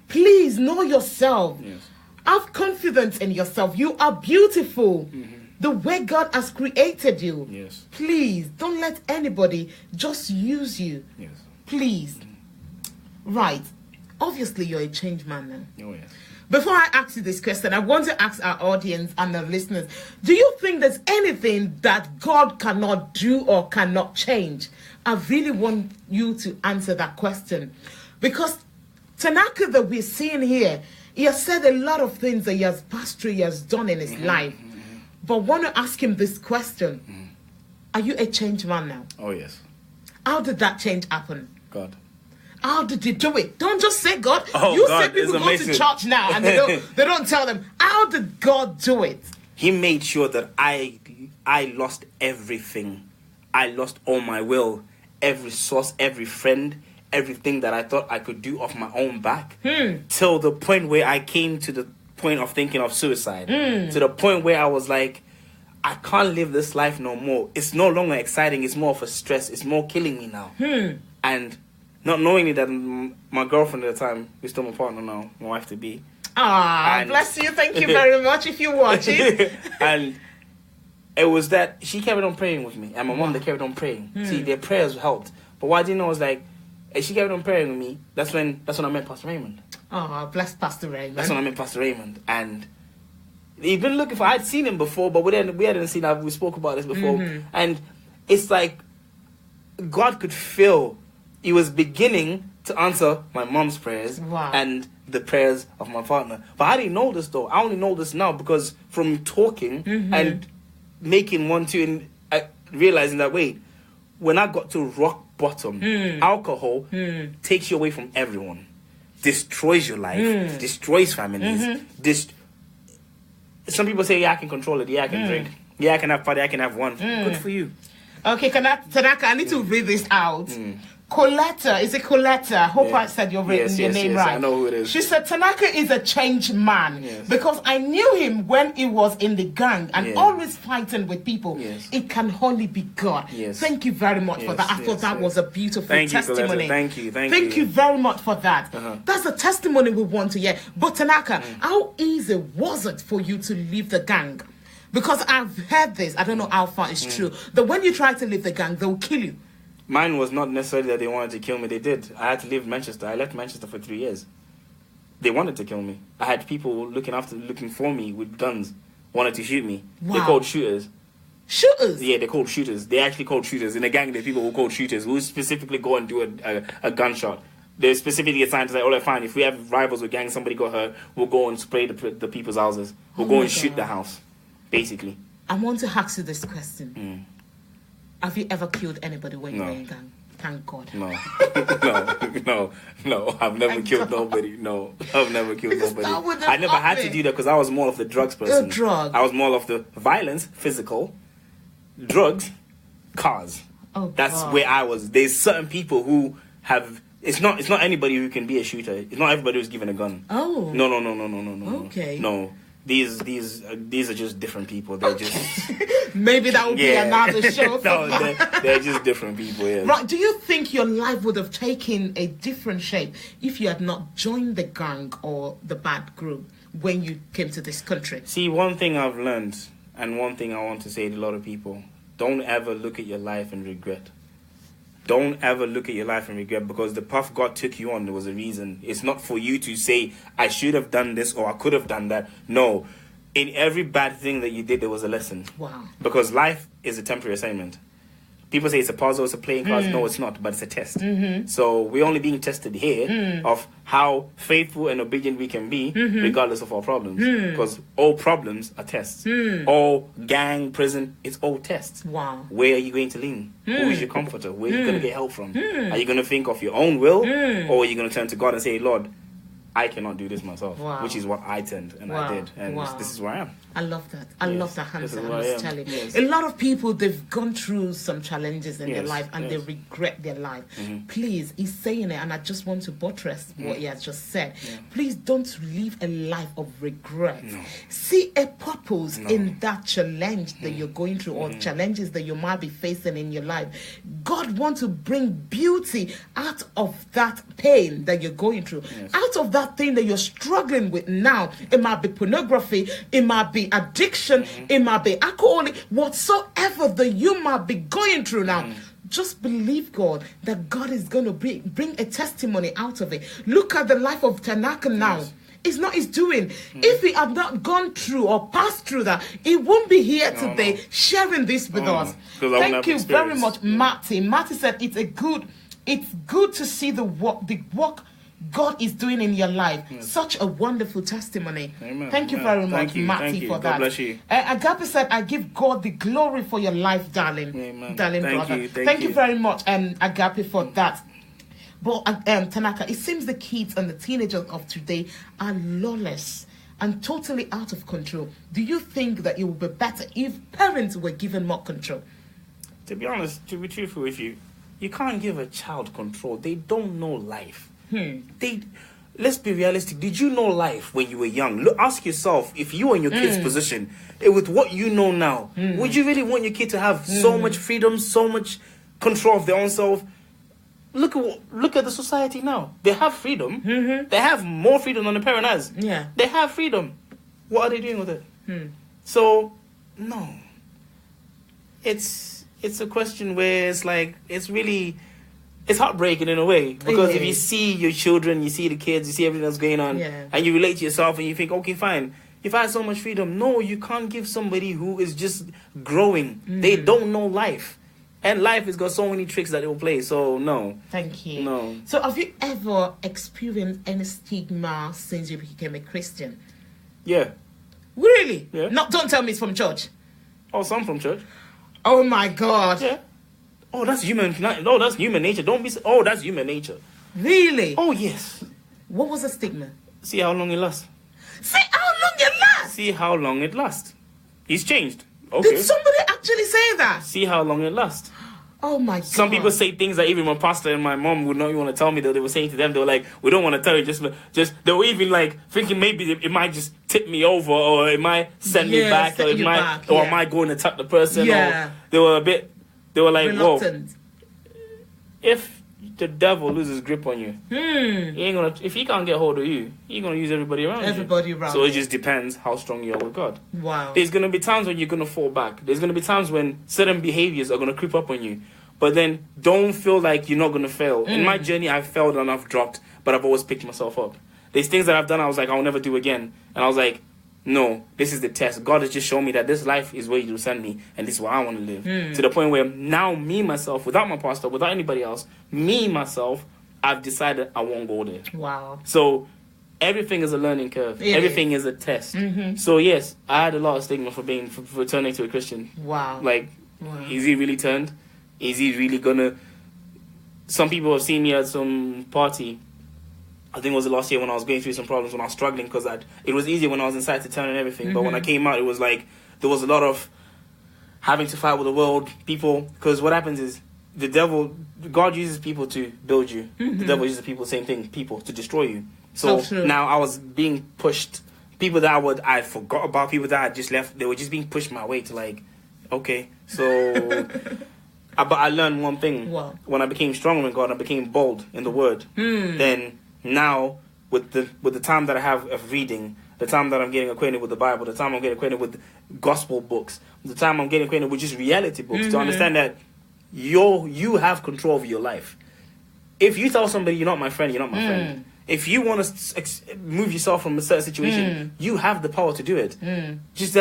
Please know yourself. Yes. Have confidence in yourself. You are beautiful. The way God has created you. Yes. Please, don't let anybody just use you. Yes. Please. Right. Obviously, you're a changed man now. Oh, yes. Before I ask you this question, I want to ask our audience and the listeners, do you think there's anything that God cannot do or cannot change? I really want you to answer that question. Because Tanaka that we're seeing here, he has said a lot of things that he has passed through, he has done in his life. But I want to ask him this question. Are you a changed man now? Oh, yes. How did that change happen? God. How did you do it? Don't just say God. Oh, you God, say people it's go amazing. to church now and they don't tell them. How did God do it? He made sure that I lost everything. I lost all my will, every source, every friend, everything that I thought I could do off my own back. Till the point where I came to the point of thinking of suicide. To the point where I was like, I can't live this life no more. It's no longer exciting. It's more of a stress. It's more killing me now. And not knowing that my girlfriend at the time, who's still my partner now, my wife to be. Ah, bless you. Thank you very much if you watch it. And it was that she carried on praying with me, and my mom, they carried on praying. See, their prayers helped. But what I didn't know was like, as she carried on praying with me, that's when I met Pastor Raymond. Oh, bless Pastor Raymond. That's when I met Pastor Raymond. And he'd been looking for, I'd seen him before, but we hadn't seen him. We spoke about this before. And it's like God could feel he was beginning to answer my mom's prayers and the prayers of my partner. But I didn't know this though. I only know this now because from talking and making 1, 2 and realizing that, wait, when I got to rock bottom, alcohol takes you away from everyone, destroys your life, destroys families. Some people say, yeah, I can control it. Yeah, I can drink. Yeah, I can have party. I can have one. Good for you. Okay, Tanaka, I need to read this out. Coletta, is it Coletta? Hope I said your name right. I know who it is. She said Tanaka is a changed man because I knew him when he was in the gang and always fighting with people. It can only be God. Thank you very much for that. I thought that was a beautiful testimony. Thank you. Thank you very much for that. That's a testimony we want to hear. But Tanaka, how easy was it for you to leave the gang? Because I've heard this, I don't know how far it's true, that when you try to leave the gang, they'll kill you. Mine was not necessarily that they wanted to kill me. They did. I had to leave Manchester. I left Manchester for 3 years. They wanted to kill me. I had people looking for me with guns, wanted to shoot me. Wow. They're called shooters. Shooters? Yeah, they're called shooters. They're actually called shooters. In a gang, there's people who are called shooters who specifically go and do a gunshot. They're specifically assigned to say, oh, fine, if we have rivals with gangs, somebody got hurt, we'll go and spray the people's houses. We'll go and shoot the house, basically. I want to ask you this question. Have you ever killed anybody when you were in gang? Thank God. No. No. I've never killed nobody. No, I've never killed nobody. I never had to do that because I was more of the drugs person. I was more of the violence, physical, drugs, cars. That's where I was. There's certain people who have... It's not anybody who can be a shooter. It's not everybody who's given a gun. Oh. No. Okay. No. These are just different people. They're just... Maybe that would be another show. No, they're just different people, yeah. Right, do you think your life would have taken a different shape if you had not joined the gang or the bad group when you came to this country? See, one thing I've learned, and one thing I want to say to a lot of people, don't ever look at your life and regret. Don't ever look at your life and regret, because the path God took you on, there was a reason. It's not for you to say, I should have done this or I could have done that. No. In every bad thing that you did, there was a lesson. Wow. Because life is a temporary assignment. People say it's a puzzle, it's a playing cards. No, it's not, but it's a test. So we're only being tested here of how faithful and obedient we can be, regardless of our problems. Because all problems are tests. All gang, prison, it's all tests. Wow. Where are you going to lean? Who is your comforter? Where are you going to get help from? Are you going to think of your own will? Or are you going to turn to God and say, Lord, I cannot do this myself, which is what I turned and I did, and this is where I am. I love that. I love that answer. I must tell you, a lot of people, they've gone through some challenges in their life and they regret their life. Please, he's saying it, and I just want to buttress what he has just said. Please don't live a life of regret. See a purpose in that challenge that you're going through, or challenges that you might be facing in your life. God wants to bring beauty out of that pain that you're going through, out of that thing that you're struggling with now. It might be pornography, it might be addiction, it might be alcohol, whatsoever that you might be going through now. Just believe God that God is going to bring a testimony out of it. Look at the life of Tanaka now. It's not his doing. If he had not gone through or passed through that, he won't be here today sharing this with us. Thank you very much, Marty. Marty said it's good to see the work God is doing in your life. Such a wonderful testimony. Amen. Thank you very much, Matty, for that. God bless you. Agape said, I give God the glory for your life, darling. Amen. Darling brother. Thank you very much, Agape, for that. But Tanaka, it seems the kids and the teenagers of today are lawless and totally out of control. Do you think that it would be better if parents were given more control? To be honest, to be truthful with you, you can't give a child control. They don't know life. Let's be realistic. Did you know life when you were young? Look, ask yourself, if you were in your kid's position, with what you know now, would you really want your kid to have so much freedom, so much control of their own self? Look at the society now. They have freedom. They have more freedom than the parent has. Yeah. They have freedom. What are they doing with it? So, no. It's a question where it's like, it's heartbreaking in a way, because if you see your children, you see the kids, you see everything that's going on, and you relate to yourself and you think, okay, fine, if I had so much freedom, no, you can't give somebody who is just growing. They don't know life. And life has got so many tricks that it will play, so no. Thank you. No. So have you ever experienced any stigma since you became a Christian? Yeah. Really? Yeah. No, don't tell me it's from church. Oh, some from church. Oh my God. Yeah. Oh, that's human. No, that's human nature. Don't be. Oh, that's human nature. Really? Oh, yes. What was the stigma? See how long it lasts. See how long it lasts? See how long it lasts. He's changed. Okay. Did somebody actually say that? See how long it lasts. Oh my God. Some people say things that even my pastor and my mom would not even want to tell me that they were saying to them. They were like, we don't want to tell you. Just they were even like thinking maybe it might just tip me over, or it might send me back, or it might, or am I going to attack the person? Yeah. Or they were like, reluctant. whoa, if the devil loses grip on you, he ain't gonna. If he can't get hold of you, he's gonna use everybody around you. So it just depends how strong you are with God. Wow. There's gonna be times when you're gonna fall back. There's gonna be times when certain behaviors are gonna creep up on you. But then don't feel like you're not gonna fail. In my journey, I've failed and I've dropped, but I've always picked myself up. There's things that I've done I was like, I'll never do again, and I was like, no, this is the test. God has just shown me that this life is where you send me, and this is where I want to live. To the point where now me, myself, without my pastor, without anybody else, me, myself, I've decided I won't go there. Wow. So everything is a learning curve. Everything is a test. So yes, I had a lot of stigma for turning to a Christian. Wow. Like, is he really turned? Is he really gonna... Some people have seen me at some party. I think it was the last year when I was going through some problems, when I was struggling, because it was easier when I was inside to turn and everything. But when I came out, it was like there was a lot of having to fight with the world, people. Because what happens is God uses people to build you. The devil uses people, same thing, people to destroy you. So now I was being pushed. People that I forgot about, people that I just left, they were just being pushed my way to like, okay, so... But I learned one thing. Wow. When I became stronger in God, I became bold in the Word. Then now, with the time that I have of reading, the time that I'm getting acquainted with the Bible, the time I'm getting acquainted with gospel books, the time I'm getting acquainted with just reality books, to understand that you have control of your life. If you tell somebody you're not my friend, you're not my friend. If you want to move yourself from a certain situation, you have the power to do it. Just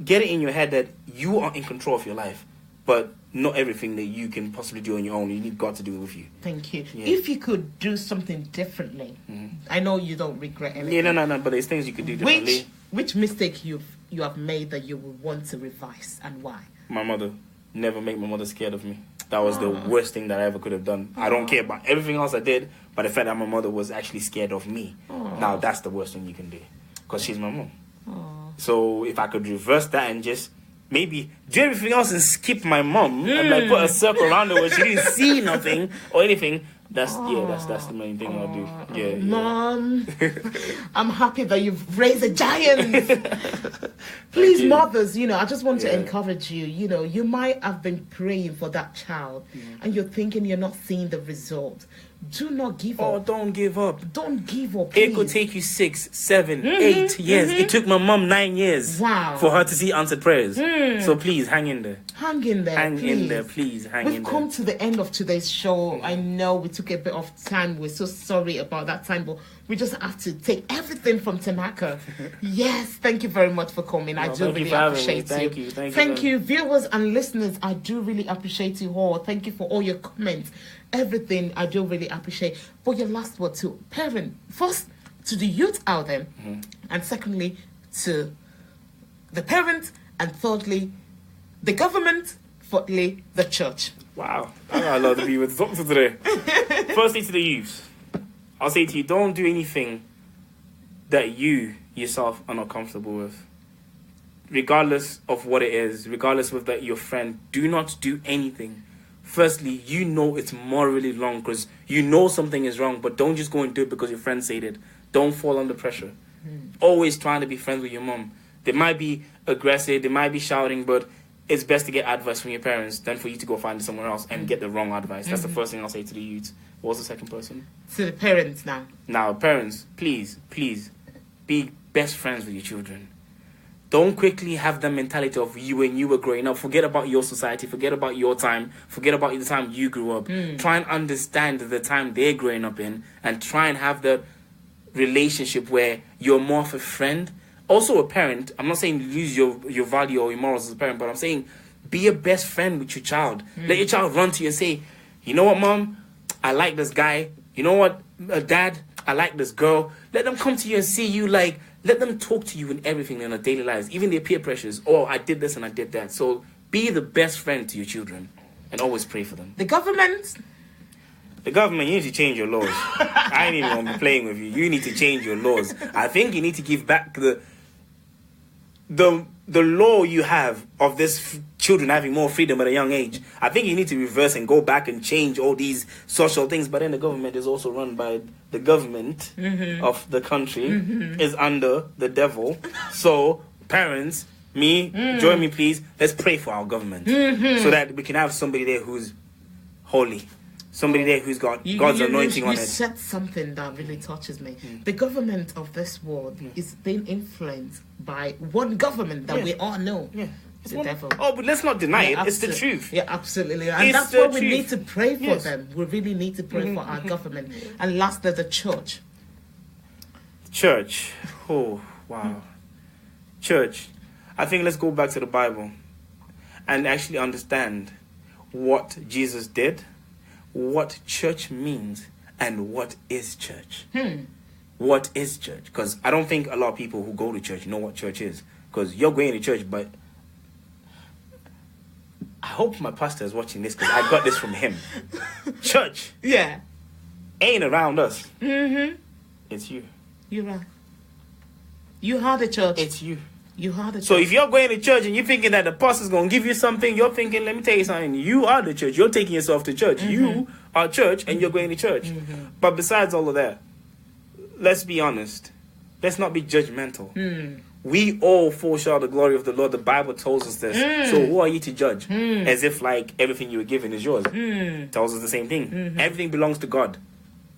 get it in your head that you are in control of your life. But not everything that you can possibly do on your own. You need God to do it with you. Thank you. Yeah. If you could do something differently, I know you don't regret anything. Yeah, no. But there's things you could do differently. Which mistake you have made that you would want to revise, and why? My mother. Never make my mother scared of me. That was the worst thing that I ever could have done. I don't care about everything else I did, but the fact that my mother was actually scared of me. Now that's the worst thing you can do, because she's my mom. So if I could reverse that and just maybe do everything else and skip my mom and like put a circle around her where she didn't see nothing or anything. That's the main thing I'll do. Yeah, Mom, I'm happy that you've raised a giant. Please, mothers, I just want to encourage you. You might have been praying for that child and you're thinking you're not seeing the result. Do not give up. Oh, don't give up. Don't give up, please. It could take you 6, 7, 8 years. It took my mom 9 years for her to see answered prayers. So please, hang in there. Hang in there, Hang please. in there, please. Hang in there. We've come to the end of today's show. I know we took a bit of time. We're so sorry about that time, but we just have to take everything from Tanaka. Yes, thank you very much for coming. I do really appreciate you. Thank you, viewers and listeners. I do really appreciate you all. Thank you for all your comments. Everything I do really appreciate. But your last word to parent, first to the youth out there, and secondly to the parents, and thirdly the government, fourthly the church. Wow, I got a lot to be with the doctor today. Firstly to the youth, I'll say to you, don't do anything that you yourself are not comfortable with. Regardless of what it is, regardless of that your friend, do not do anything. Firstly, you know it's morally wrong because you know something is wrong, but don't just go and do it because your friend said it. Don't fall under pressure. Always trying to be friends with your mom. They might be aggressive, they might be shouting, but it's best to get advice from your parents than for you to go find it somewhere else and get the wrong advice. That's the first thing I'll say to the youth. What was the second person? To the parents now. Now, parents, please, be best friends with your children. Don't quickly have the mentality of you when you were growing up. Forget about your society. Forget about your time. Forget about the time you grew up. Try and understand the time they're growing up in and try and have the relationship where you're more of a friend. Also a parent. I'm not saying lose your value or your morals as a parent, but I'm saying be a best friend with your child. Let your child run to you and say, you know what, Mom? I like this guy. You know what, Dad? I like this girl. Let them come to you and see you like... Let them talk to you in everything in their daily lives, even their peer pressures. Oh, I did this and I did that. So be the best friend to your children and always pray for them. The government, you need to change your laws. I ain't even going to be playing with you. You need to change your laws. I think you need to give back the law you have of this children having more freedom at a young age. I think you need to reverse and go back and change all these social things. But then the government is also run by the government of the country, is under the devil. So parents, join me please, let's pray for our government so that we can have somebody there who's holy. Somebody there who's got God's anointing on it. You said something that really touches me. The government of this world is being influenced by one government that we all know. The devil. Oh, but let's not deny it. It's the truth. Yeah, absolutely. And that's why we need to pray for them. We really need to pray for our government. And last, there's the church. Church. Oh, wow. Church. I think let's go back to the Bible and actually understand what Jesus did, what church means, and what is church. What is church? Because I don't think a lot of people who go to church know what church is. Because you're going to church, but I hope my pastor is watching this because I got this from him. Church ain't around us. It's you. You're right. You are the church. It's you. You are the church. So if you're going to church and you're thinking that the pastor's going to give you something, you're thinking, let me tell you something. You are the church. You're taking yourself to church. You are church and you're going to church. But besides all of that, let's be honest. Let's not be judgmental. We all fall short of the glory of the Lord. The Bible tells us this. So who are you to judge? As if like everything you were given is yours. Tells us the same thing. Everything belongs to God.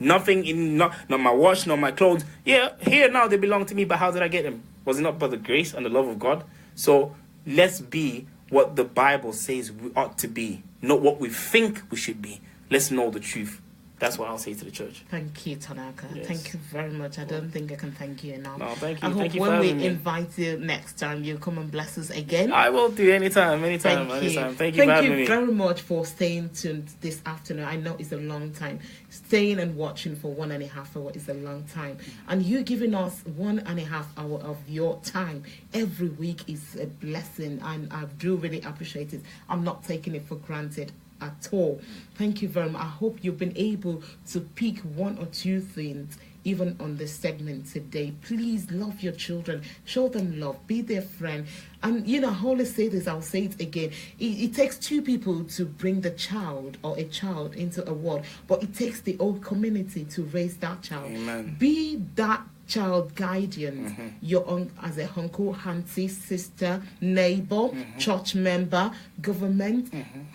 Nothing in not my watch, not my clothes. Yeah, here now they belong to me, but how did I get them? Was it not by the grace and the love of God? So let's be what the Bible says we ought to be, not what we think we should be. Let's know the truth. That's what I'll say to the church. Thank you, Tanaka. Yes. Thank you very much. I don't think I can thank you enough. No, thank you. I hope Thank you when for we having me. invite you next time, you'll come and bless us again. I will do anytime. Thank you for having me. Thank you very much for staying tuned this afternoon. I know it's a long time. Staying and watching for 1.5 hours is a long time. And you giving us 1.5 hours of your time every week is a blessing. And I do really appreciate it. I'm not taking it for granted at all. Thank you very much. I hope you've been able to pick one or two things even on this segment today. Please love your children, show them love, be their friend. And you know, I always say this, I'll say it again, it takes two people to bring the child or a child into a world, but it takes the whole community to raise that child. Amen. Be that child guardian, your own as a uncle, auntie, sister, neighbor, church member, government,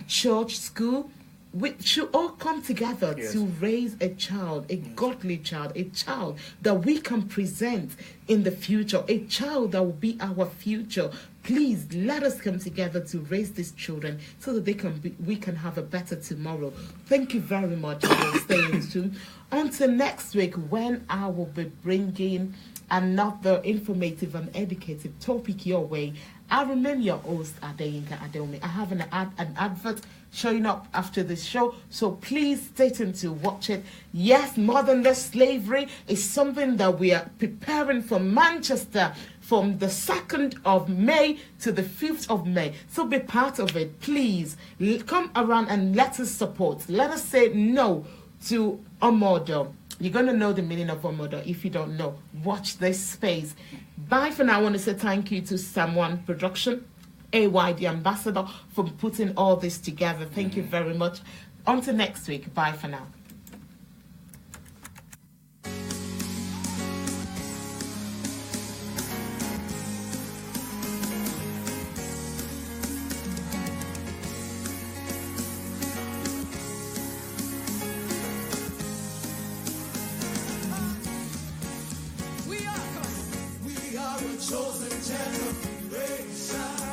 church, school. We should all come together to raise a child, a godly child, a child that we can present in the future, a child that will be our future. Please let us come together to raise these children so that we can have a better tomorrow. Thank you very much for staying tuned. Until next week, when I will be bringing another informative and educative topic your way. I remain your host, Adeyinka Adeomi. I have an advert showing up after this show, so please stay tuned to watch it. Yes, modern-day slavery is something that we are preparing for Manchester from the 2nd of May to the 5th of May. So be part of it. Please come around and let us support. Let us say no to Omodo. You're going to know the meaning of Omodo. If you don't know, watch this space. Bye for now. I want to say thank you to Someone Production, AY, the ambassador, for putting all this together. Thank you very much. Until next week. Bye for now. We are a chosen generation.